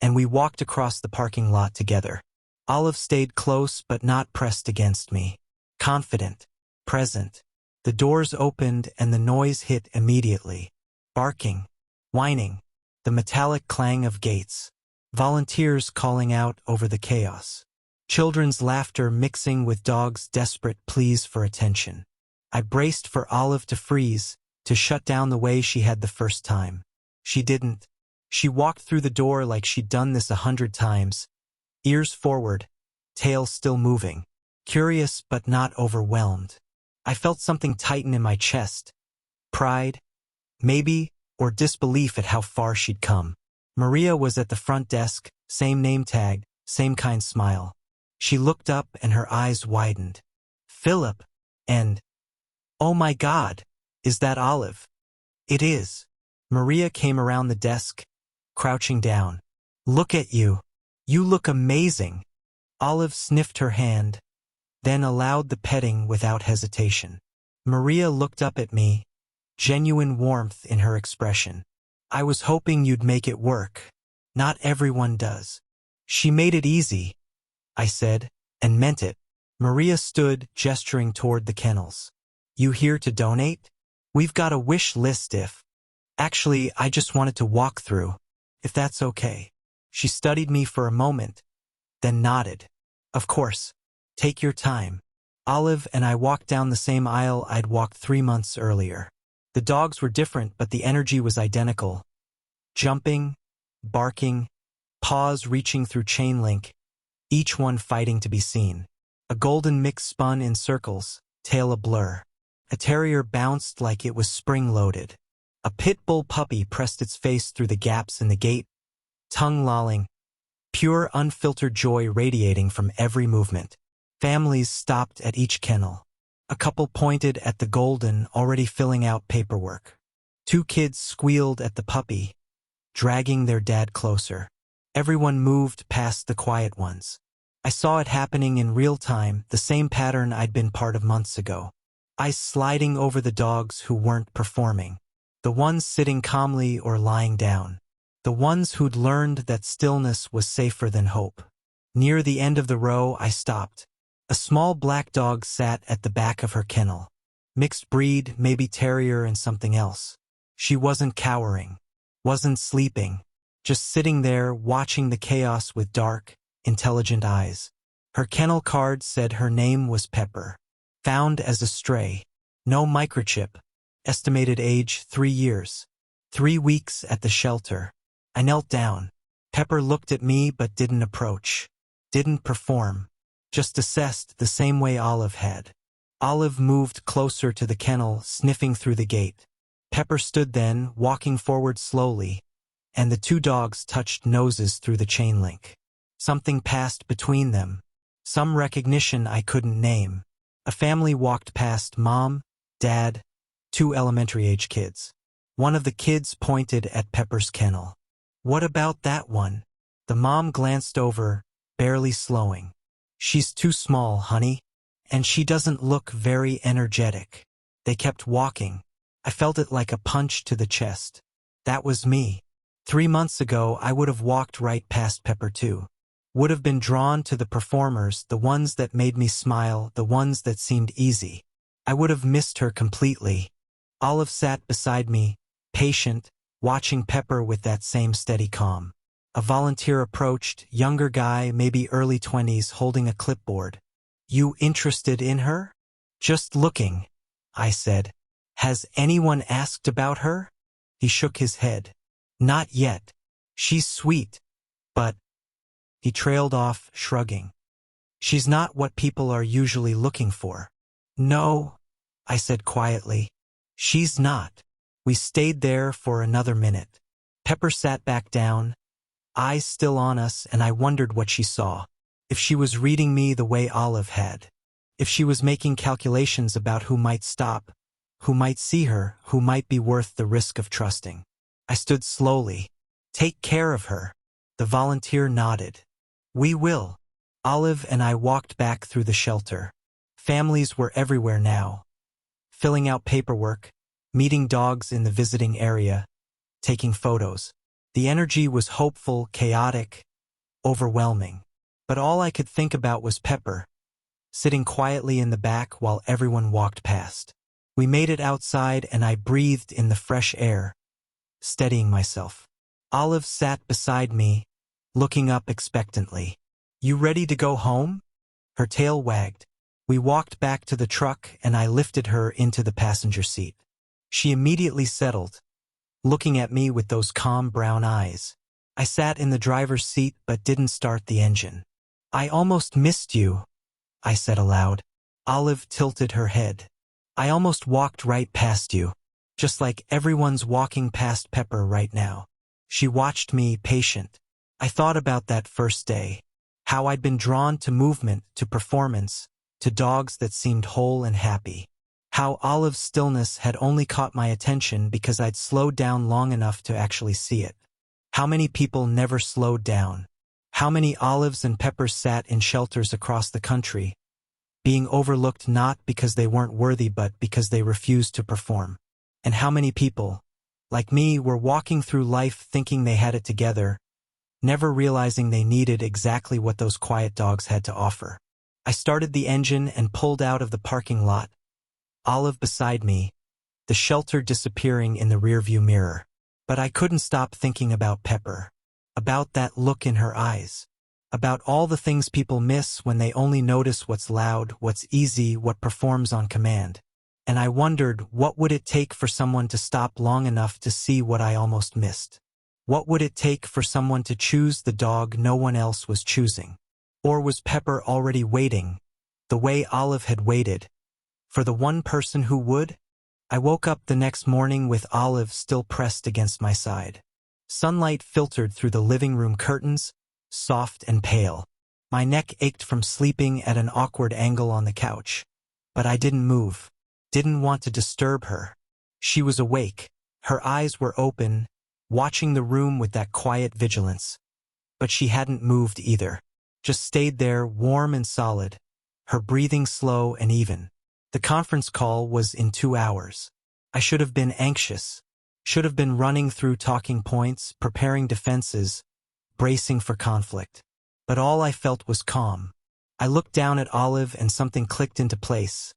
and we walked across the parking lot together. Olive stayed close but not pressed against me. Confident, present. The doors opened and the noise hit immediately. Barking, whining, the metallic clang of gates. Volunteers calling out over the chaos. Children's laughter mixing with dogs' desperate pleas for attention. I braced for Olive to freeze, to shut down the way she had the first time. She didn't. She walked through the door like she'd done this 100 times, ears forward, tail still moving, curious but not overwhelmed. I felt something tighten in my chest. Pride, maybe, or disbelief at how far she'd come. Maria was at the front desk, same name tag, same kind smile. She looked up and her eyes widened. "Philip," and, "Oh my God, is that Olive?" "It is." Maria came around the desk, crouching down. "Look at you. You look amazing." Olive sniffed her hand, then allowed the petting without hesitation. Maria looked up at me, genuine warmth in her expression. "I was hoping you'd make it work. Not everyone does." "She made it easy," I said, and meant it. Maria stood, gesturing toward the kennels. "You here to donate? We've got a wish list if... Actually, I just wanted to walk through, if that's okay." She studied me for a moment, then nodded. "Of course. Take your time." Olive and I walked down the same aisle I'd walked 3 months earlier. The dogs were different, but the energy was identical. Jumping, barking, paws reaching through chain link, each one fighting to be seen. A golden mix spun in circles, tail a blur. A terrier bounced like it was spring-loaded. A pit bull puppy pressed its face through the gaps in the gate, tongue lolling, pure unfiltered joy radiating from every movement. Families stopped at each kennel. A couple pointed at the golden, already filling out paperwork. 2 kids squealed at the puppy, dragging their dad closer. Everyone moved past the quiet ones. I saw it happening in real time, the same pattern I'd been part of months ago. Eyes sliding over the dogs who weren't performing. The ones sitting calmly or lying down. The ones who'd learned that stillness was safer than hope. Near the end of the row, I stopped. A small black dog sat at the back of her kennel. Mixed breed, maybe terrier and something else. She wasn't cowering, wasn't sleeping, just sitting there watching the chaos with dark, intelligent eyes. Her kennel card said her name was Pepper. Found as a stray. No microchip. Estimated age 3 years. 3 weeks at the shelter. I knelt down. Pepper looked at me but didn't approach. Didn't perform. Just assessed the same way Olive had. Olive moved closer to the kennel, sniffing through the gate. Pepper stood then, walking forward slowly, and the 2 dogs touched noses through the chain link. Something passed between them. some recognition I couldn't name. A family walked past, mom, dad, two elementary-age kids. One of the kids pointed at Pepper's kennel. "What about that one?" The mom glanced over, barely slowing. "She's too small, honey. And she doesn't look very energetic." They kept walking. I felt it like a punch to the chest. That was me. 3 months ago, I would have walked right past Pepper too. Would have been drawn to the performers, the ones that made me smile, the ones that seemed easy. I would have missed her completely. Olive sat beside me, patient, watching Pepper with that same steady calm. A volunteer approached, younger guy, maybe early 20s, holding a clipboard. "You interested in her?" "Just looking," I said. "Has anyone asked about her?" He shook his head. "Not yet. She's sweet, but—" He trailed off, shrugging. "She's not what people are usually looking for." "No," I said quietly. "She's not." We stayed there for another minute. Pepper sat back down, eyes still on us, and I wondered what she saw. If she was reading me the way Olive had. If she was making calculations about who might stop, who might see her, who might be worth the risk of trusting. I stood slowly. "Take care of her." The volunteer nodded. "We will." Olive and I walked back through the shelter. Families were everywhere now. Filling out paperwork, meeting dogs in the visiting area, taking photos. The energy was hopeful, chaotic, overwhelming. But all I could think about was Pepper, sitting quietly in the back while everyone walked past. We made it outside and I breathed in the fresh air, steadying myself. Olive sat beside me, looking up expectantly. "You ready to go home?" Her tail wagged. We walked back to the truck and I lifted her into the passenger seat. She immediately settled, looking at me with those calm brown eyes. I sat in the driver's seat but didn't start the engine. "I almost missed you," I said aloud. Olive tilted her head. "I almost walked right past you, just like everyone's walking past Pepper right now." She watched me, patient. I thought about that first day, how I'd been drawn to movement, to performance, to dogs that seemed whole and happy. How Olive's stillness had only caught my attention because I'd slowed down long enough to actually see it. How many people never slowed down? How many Olives and Peppers sat in shelters across the country, being overlooked not because they weren't worthy but because they refused to perform? And how many people, like me, were walking through life thinking they had it together, never realizing they needed exactly what those quiet dogs had to offer? I started the engine and pulled out of the parking lot, Olive beside me, the shelter disappearing in the rearview mirror. But I couldn't stop thinking about Pepper, about that look in her eyes, about all the things people miss when they only notice what's loud, what's easy, what performs on command. And I wondered, what would it take for someone to stop long enough to see what I almost missed? What would it take for someone to choose the dog no one else was choosing? Or was Pepper already waiting, the way Olive had waited, for the one person who would? I woke up the next morning with Olive still pressed against my side. Sunlight filtered through the living room curtains, soft and pale. My neck ached from sleeping at an awkward angle on the couch. But I didn't move, didn't want to disturb her. She was awake, her eyes were open, watching the room with that quiet vigilance. But she hadn't moved either, just stayed there, warm and solid, her breathing slow and even. The conference call was in 2 hours. I should have been anxious, should have been running through talking points, preparing defenses, bracing for conflict. But all I felt was calm. I looked down at Olive and something clicked into place.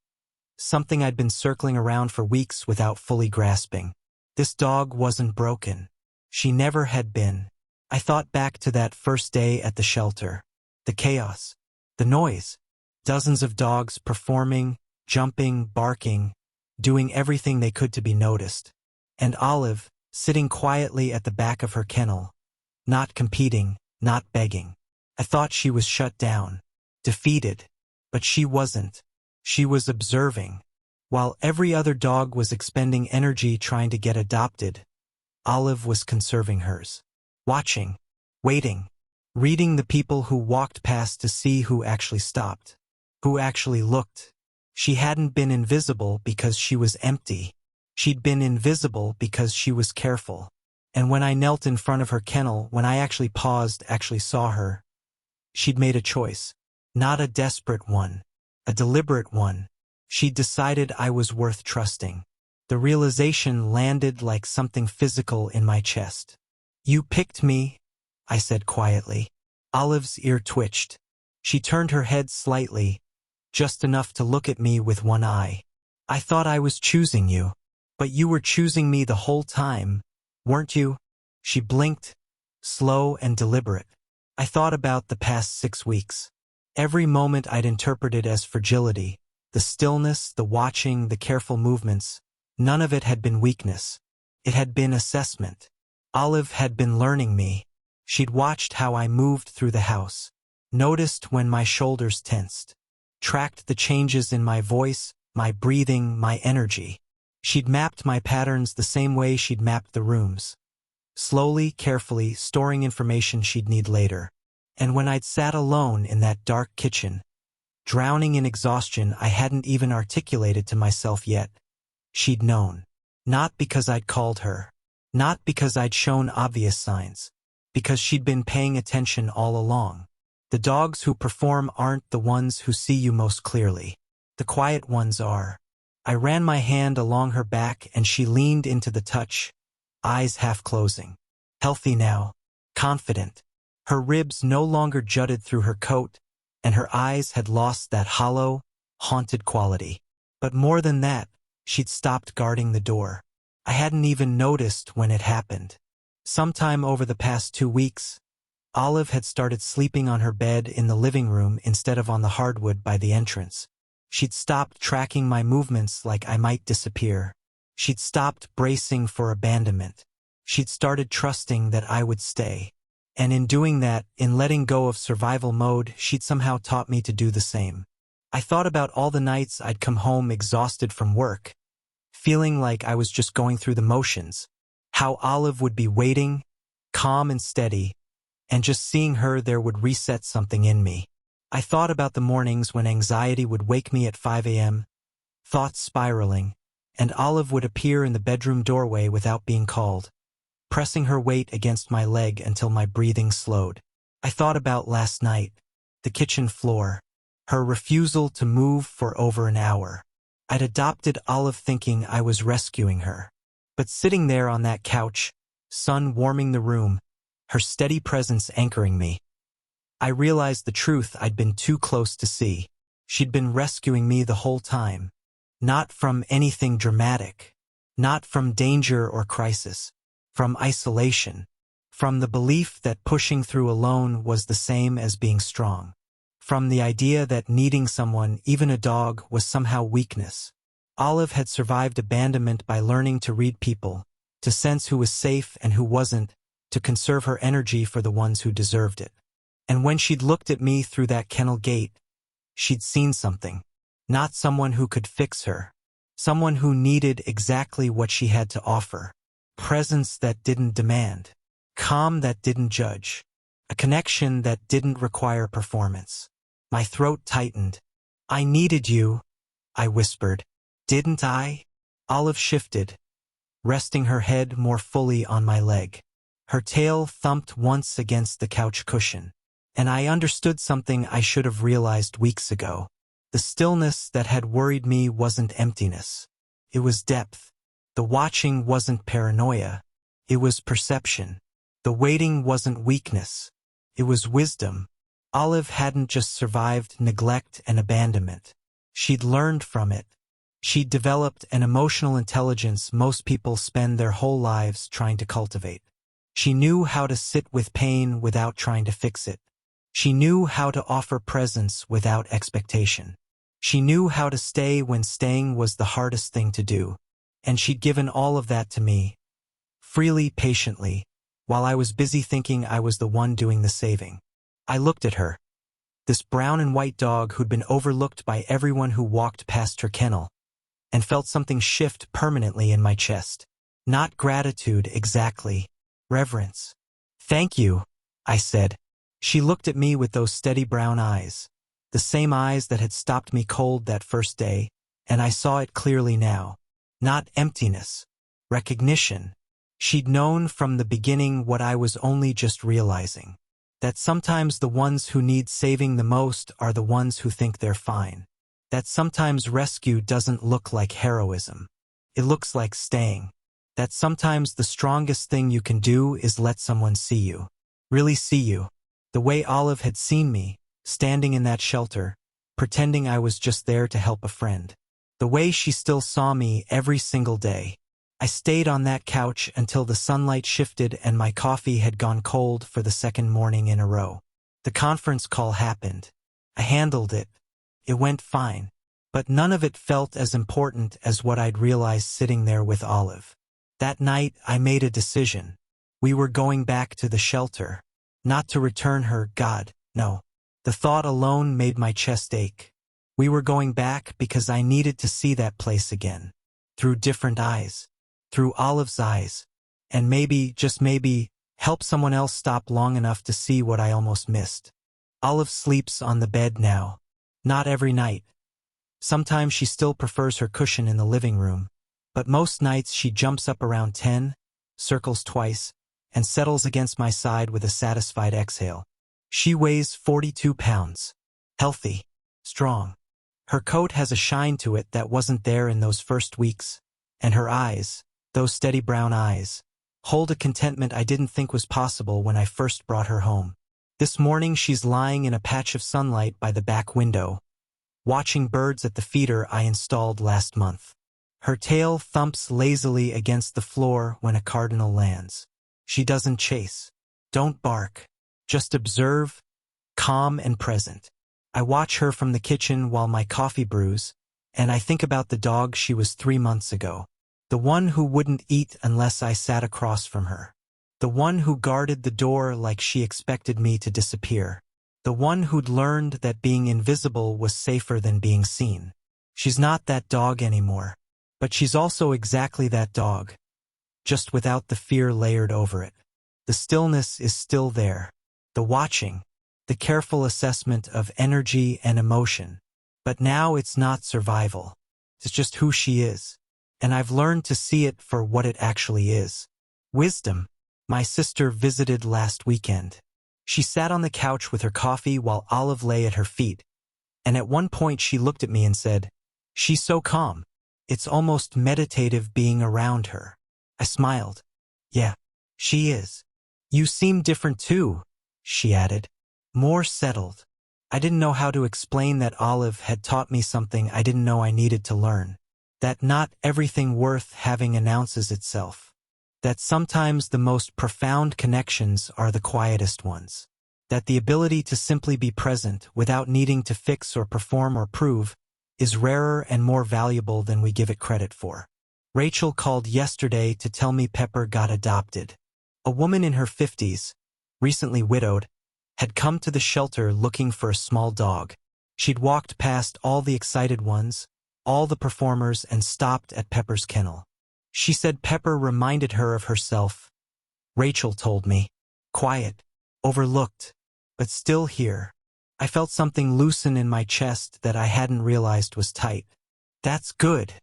Something I'd been circling around for weeks without fully grasping. This dog wasn't broken. She never had been. I thought back to that first day at the shelter. The chaos, the noise, dozens of dogs performing, jumping, barking, doing everything they could to be noticed. And Olive, sitting quietly at the back of her kennel, not competing, not begging. I thought she was shut down, defeated, but she wasn't. She was observing. While every other dog was expending energy trying to get adopted, Olive was conserving hers. Watching, waiting, reading the people who walked past to see who actually stopped, who actually looked. She hadn't been invisible because she was empty. She'd been invisible because she was careful. And when I knelt in front of her kennel, when I actually paused, actually saw her, she'd made a choice. Not a desperate one, a deliberate one. She'd decided I was worth trusting. The realization landed like something physical in my chest. "You picked me," I said quietly. Olive's ear twitched. She turned her head slightly, just enough to look at me with one eye. "I thought I was choosing you. But you were choosing me the whole time, weren't you?" She blinked, slow and deliberate. I thought about the past 6 weeks. Every moment I'd interpreted as fragility. The stillness, the watching, the careful movements. None of it had been weakness. It had been assessment. Olive had been learning me. She'd watched how I moved through the house, noticed when my shoulders tensed, tracked the changes in my voice, my breathing, my energy. She'd mapped my patterns the same way she'd mapped the rooms. Slowly, carefully, storing information she'd need later. And when I'd sat alone in that dark kitchen, drowning in exhaustion I hadn't even articulated to myself yet, she'd known. Not because I'd called her. Not because I'd shown obvious signs. Because she'd been paying attention all along. The dogs who perform aren't the ones who see you most clearly. The quiet ones are. I ran my hand along her back and she leaned into the touch, eyes half closing. Healthy now. Confident. Her ribs no longer jutted through her coat, and her eyes had lost that hollow, haunted quality. But more than that, she'd stopped guarding the door. I hadn't even noticed when it happened. Sometime over the past 2 weeks, Olive had started sleeping on her bed in the living room instead of on the hardwood by the entrance. She'd stopped tracking my movements like I might disappear. She'd stopped bracing for abandonment. She'd started trusting that I would stay. And in doing that, in letting go of survival mode, she'd somehow taught me to do the same. I thought about all the nights I'd come home exhausted from work, feeling like I was just going through the motions. How Olive would be waiting, calm and steady, and just seeing her there would reset something in me. I thought about the mornings when anxiety would wake me at 5 a.m., thoughts spiraling, and Olive would appear in the bedroom doorway without being called, pressing her weight against my leg until my breathing slowed. I thought about last night, the kitchen floor, her refusal to move for over an hour. I'd adopted Olive thinking I was rescuing her. But sitting there on that couch, sun warming the room, her steady presence anchoring me, I realized the truth I'd been too close to see. She'd been rescuing me the whole time. Not from anything dramatic. Not from danger or crisis. From isolation. From the belief that pushing through alone was the same as being strong. From the idea that needing someone, even a dog, was somehow weakness. Olive had survived abandonment by learning to read people, to sense who was safe and who wasn't, to conserve her energy for the ones who deserved it. And when she'd looked at me through that kennel gate, she'd seen something. Not someone who could fix her. Someone who needed exactly what she had to offer. Presence that didn't demand. Calm that didn't judge. A connection that didn't require performance. My throat tightened. "I needed you," I whispered. "Didn't I?" Olive shifted, resting her head more fully on my leg. Her tail thumped once against the couch cushion. And I understood something I should have realized weeks ago. The stillness that had worried me wasn't emptiness. It was depth. The watching wasn't paranoia. It was perception. The waiting wasn't weakness. It was wisdom. Olive hadn't just survived neglect and abandonment. She'd learned from it. She'd developed an emotional intelligence most people spend their whole lives trying to cultivate. She knew how to sit with pain without trying to fix it. She knew how to offer presence without expectation. She knew how to stay when staying was the hardest thing to do. And she'd given all of that to me, freely, patiently, while I was busy thinking I was the one doing the saving. I looked at her, this brown and white dog who'd been overlooked by everyone who walked past her kennel, and felt something shift permanently in my chest. Not gratitude exactly, reverence. "Thank you," I said. She looked at me with those steady brown eyes, the same eyes that had stopped me cold that first day, and I saw it clearly now. Not emptiness. Recognition. She'd known from the beginning what I was only just realizing. That sometimes the ones who need saving the most are the ones who think they're fine. That sometimes rescue doesn't look like heroism. It looks like staying. That sometimes the strongest thing you can do is let someone see you. Really see you. The way Olive had seen me, standing in that shelter, pretending I was just there to help a friend. The way she still saw me every single day. I stayed on that couch until the sunlight shifted and my coffee had gone cold for the second morning in a row. The conference call happened. I handled it. It went fine. But none of it felt as important as what I'd realized sitting there with Olive. That night, I made a decision. We were going back to the shelter. Not to return her, God, no. The thought alone made my chest ache. We were going back because I needed to see that place again. Through different eyes. Through Olive's eyes. And maybe, just maybe, help someone else stop long enough to see what I almost missed. Olive sleeps on the bed now. Not every night. Sometimes she still prefers her cushion in the living room. But most nights she jumps up around 10, circles twice, and settles against my side with a satisfied exhale. She weighs 42 pounds. Healthy. Strong. Her coat has a shine to it that wasn't there in those first weeks. And her eyes, those steady brown eyes, hold a contentment I didn't think was possible when I first brought her home. This morning she's lying in a patch of sunlight by the back window, watching birds at the feeder I installed last month. Her tail thumps lazily against the floor when a cardinal lands. She doesn't chase. Don't bark. Just observe, calm and present. I watch her from the kitchen while my coffee brews, and I think about the dog she was 3 months ago. The one who wouldn't eat unless I sat across from her. The one who guarded the door like she expected me to disappear. The one who'd learned that being invisible was safer than being seen. She's not that dog anymore. But she's also exactly that dog. Just without the fear layered over it. The stillness is still there. The watching. The careful assessment of energy and emotion. But now it's not survival. It's just who she is. And I've learned to see it for what it actually is. Wisdom. My sister visited last weekend. She sat on the couch with her coffee while Olive lay at her feet. And at one point she looked at me and said, "She's so calm. It's almost meditative being around her." I smiled. "Yeah, she is. You seem different too," she added. More settled. I didn't know how to explain that Olive had taught me something I didn't know I needed to learn. That not everything worth having announces itself. That sometimes the most profound connections are the quietest ones. That the ability to simply be present without needing to fix or perform or prove is rarer and more valuable than we give it credit for. Rachel called yesterday to tell me Pepper got adopted. A woman in her 50s, recently widowed, had come to the shelter looking for a small dog. She'd walked past all the excited ones, all the performers, and stopped at Pepper's kennel. She said Pepper reminded her of herself. Rachel told me. Quiet, overlooked, but still here. I felt something loosen in my chest that I hadn't realized was tight. "That's good,"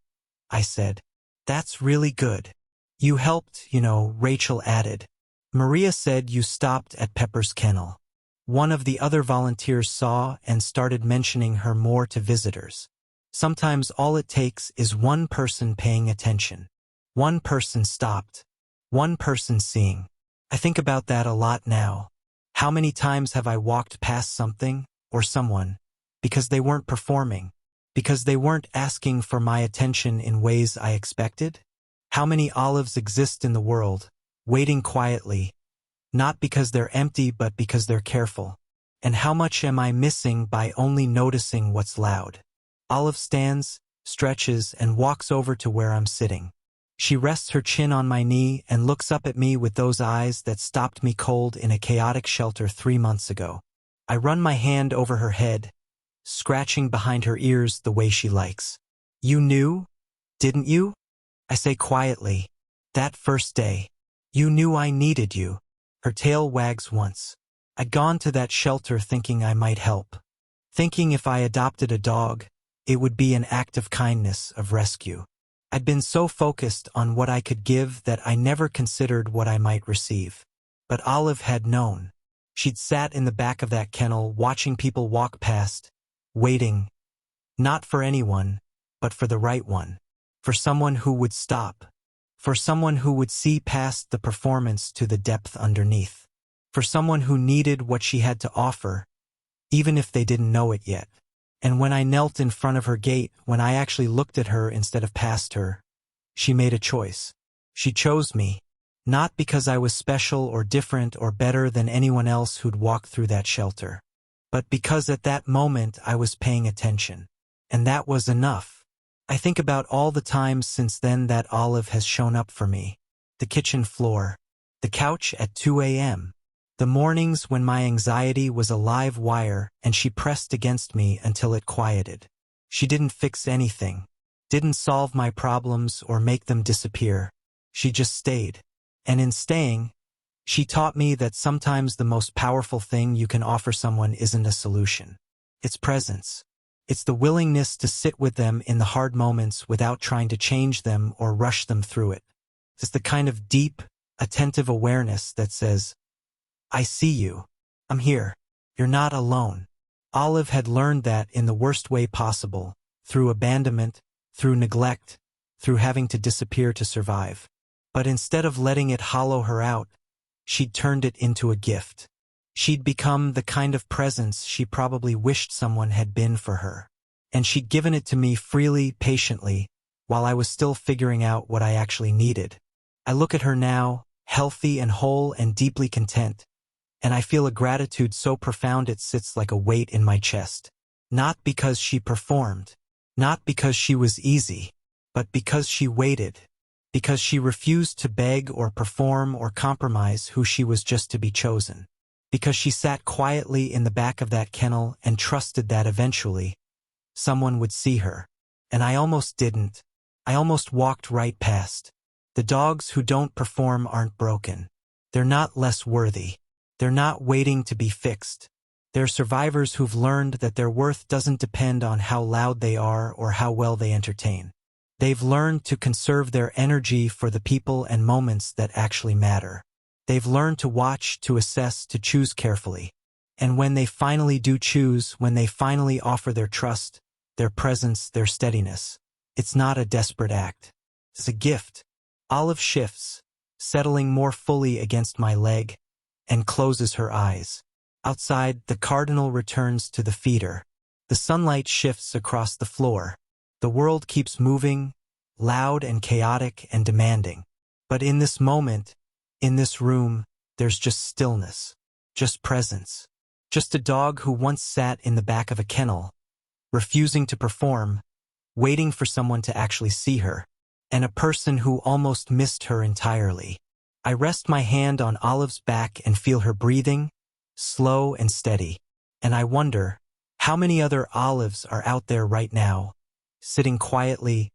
I said. "That's really good. You helped, Rachel added. "Maria said you stopped at Pepper's kennel." One of the other volunteers saw and started mentioning her more to visitors. Sometimes all it takes is one person paying attention. One person stopped. One person seeing. I think about that a lot now. How many times have I walked past something, or someone, because they weren't performing, because they weren't asking for my attention in ways I expected? How many Olives exist in the world, waiting quietly, not because they're empty but because they're careful? And how much am I missing by only noticing what's loud? Olive stands, stretches, and walks over to where I'm sitting. She rests her chin on my knee and looks up at me with those eyes that stopped me cold in a chaotic shelter 3 months ago. I run my hand over her head, scratching behind her ears the way she likes. "You knew, didn't you?" I say quietly. "That first day. You knew I needed you." Her tail wags once. I'd gone to that shelter thinking I might help. Thinking if I adopted a dog, it would be an act of kindness, of rescue. I'd been so focused on what I could give that I never considered what I might receive. But Olive had known. She'd sat in the back of that kennel watching people walk past, waiting, not for anyone, but for the right one. For someone who would stop. For someone who would see past the performance to the depth underneath. For someone who needed what she had to offer, even if they didn't know it yet. And when I knelt in front of her gate, when I actually looked at her instead of past her, she made a choice. She chose me, not because I was special or different or better than anyone else who'd walked through that shelter, but because at that moment I was paying attention. And that was enough. I think about all the times since then that Olive has shown up for me. The kitchen floor, the couch at 2 a.m., the mornings when my anxiety was a live wire and she pressed against me until it quieted. She didn't fix anything, didn't solve my problems or make them disappear. She just stayed. And in staying, she taught me that sometimes the most powerful thing you can offer someone isn't a solution. It's presence. It's the willingness to sit with them in the hard moments without trying to change them or rush them through it. It's the kind of deep, attentive awareness that says, I see you. I'm here. You're not alone. Olive had learned that in the worst way possible, through abandonment, through neglect, through having to disappear to survive. But instead of letting it hollow her out, she'd turned it into a gift. She'd become the kind of presence she probably wished someone had been for her. And she'd given it to me freely, patiently, while I was still figuring out what I actually needed. I look at her now, healthy and whole and deeply content, and I feel a gratitude so profound it sits like a weight in my chest. Not because she performed, not because she was easy, but because she waited, because she refused to beg or perform or compromise who she was just to be chosen. Because she sat quietly in the back of that kennel and trusted that eventually someone would see her. And I almost didn't. I almost walked right past. The dogs who don't perform aren't broken. They're not less worthy. They're not waiting to be fixed. They're survivors who've learned that their worth doesn't depend on how loud they are or how well they entertain. They've learned to conserve their energy for the people and moments that actually matter. They've learned to watch, to assess, to choose carefully. And when they finally do choose, when they finally offer their trust, their presence, their steadiness, it's not a desperate act. It's a gift. Olive shifts, settling more fully against my leg, and closes her eyes. Outside, the cardinal returns to the feeder. The sunlight shifts across the floor. The world keeps moving, loud and chaotic and demanding. But in this moment, in this room, there's just stillness, just presence, just a dog who once sat in the back of a kennel, refusing to perform, waiting for someone to actually see her, and a person who almost missed her entirely. I rest my hand on Olive's back and feel her breathing, slow and steady, and I wonder, how many other Olives are out there right now, sitting quietly,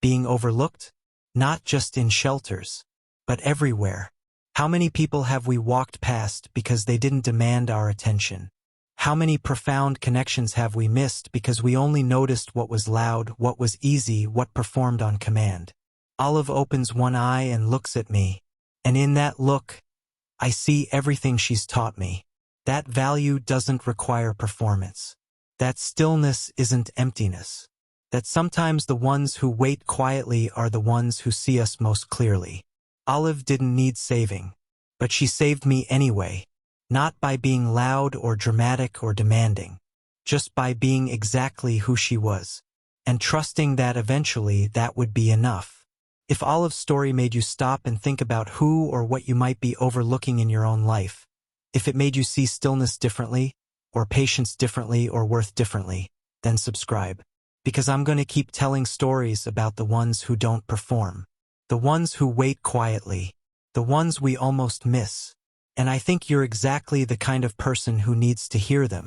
being overlooked, not just in shelters, but everywhere. How many people have we walked past because they didn't demand our attention? How many profound connections have we missed because we only noticed what was loud, what was easy, what performed on command? Olive opens one eye and looks at me, and in that look, I see everything she's taught me. That value doesn't require performance. That stillness isn't emptiness. That sometimes the ones who wait quietly are the ones who see us most clearly. Olive didn't need saving, but she saved me anyway, not by being loud or dramatic or demanding, just by being exactly who she was, and trusting that eventually that would be enough. If Olive's story made you stop and think about who or what you might be overlooking in your own life, if it made you see stillness differently, or patience differently, or worth differently, then subscribe. Because I'm going to keep telling stories about the ones who don't perform. The ones who wait quietly, the ones we almost miss. And I think you're exactly the kind of person who needs to hear them.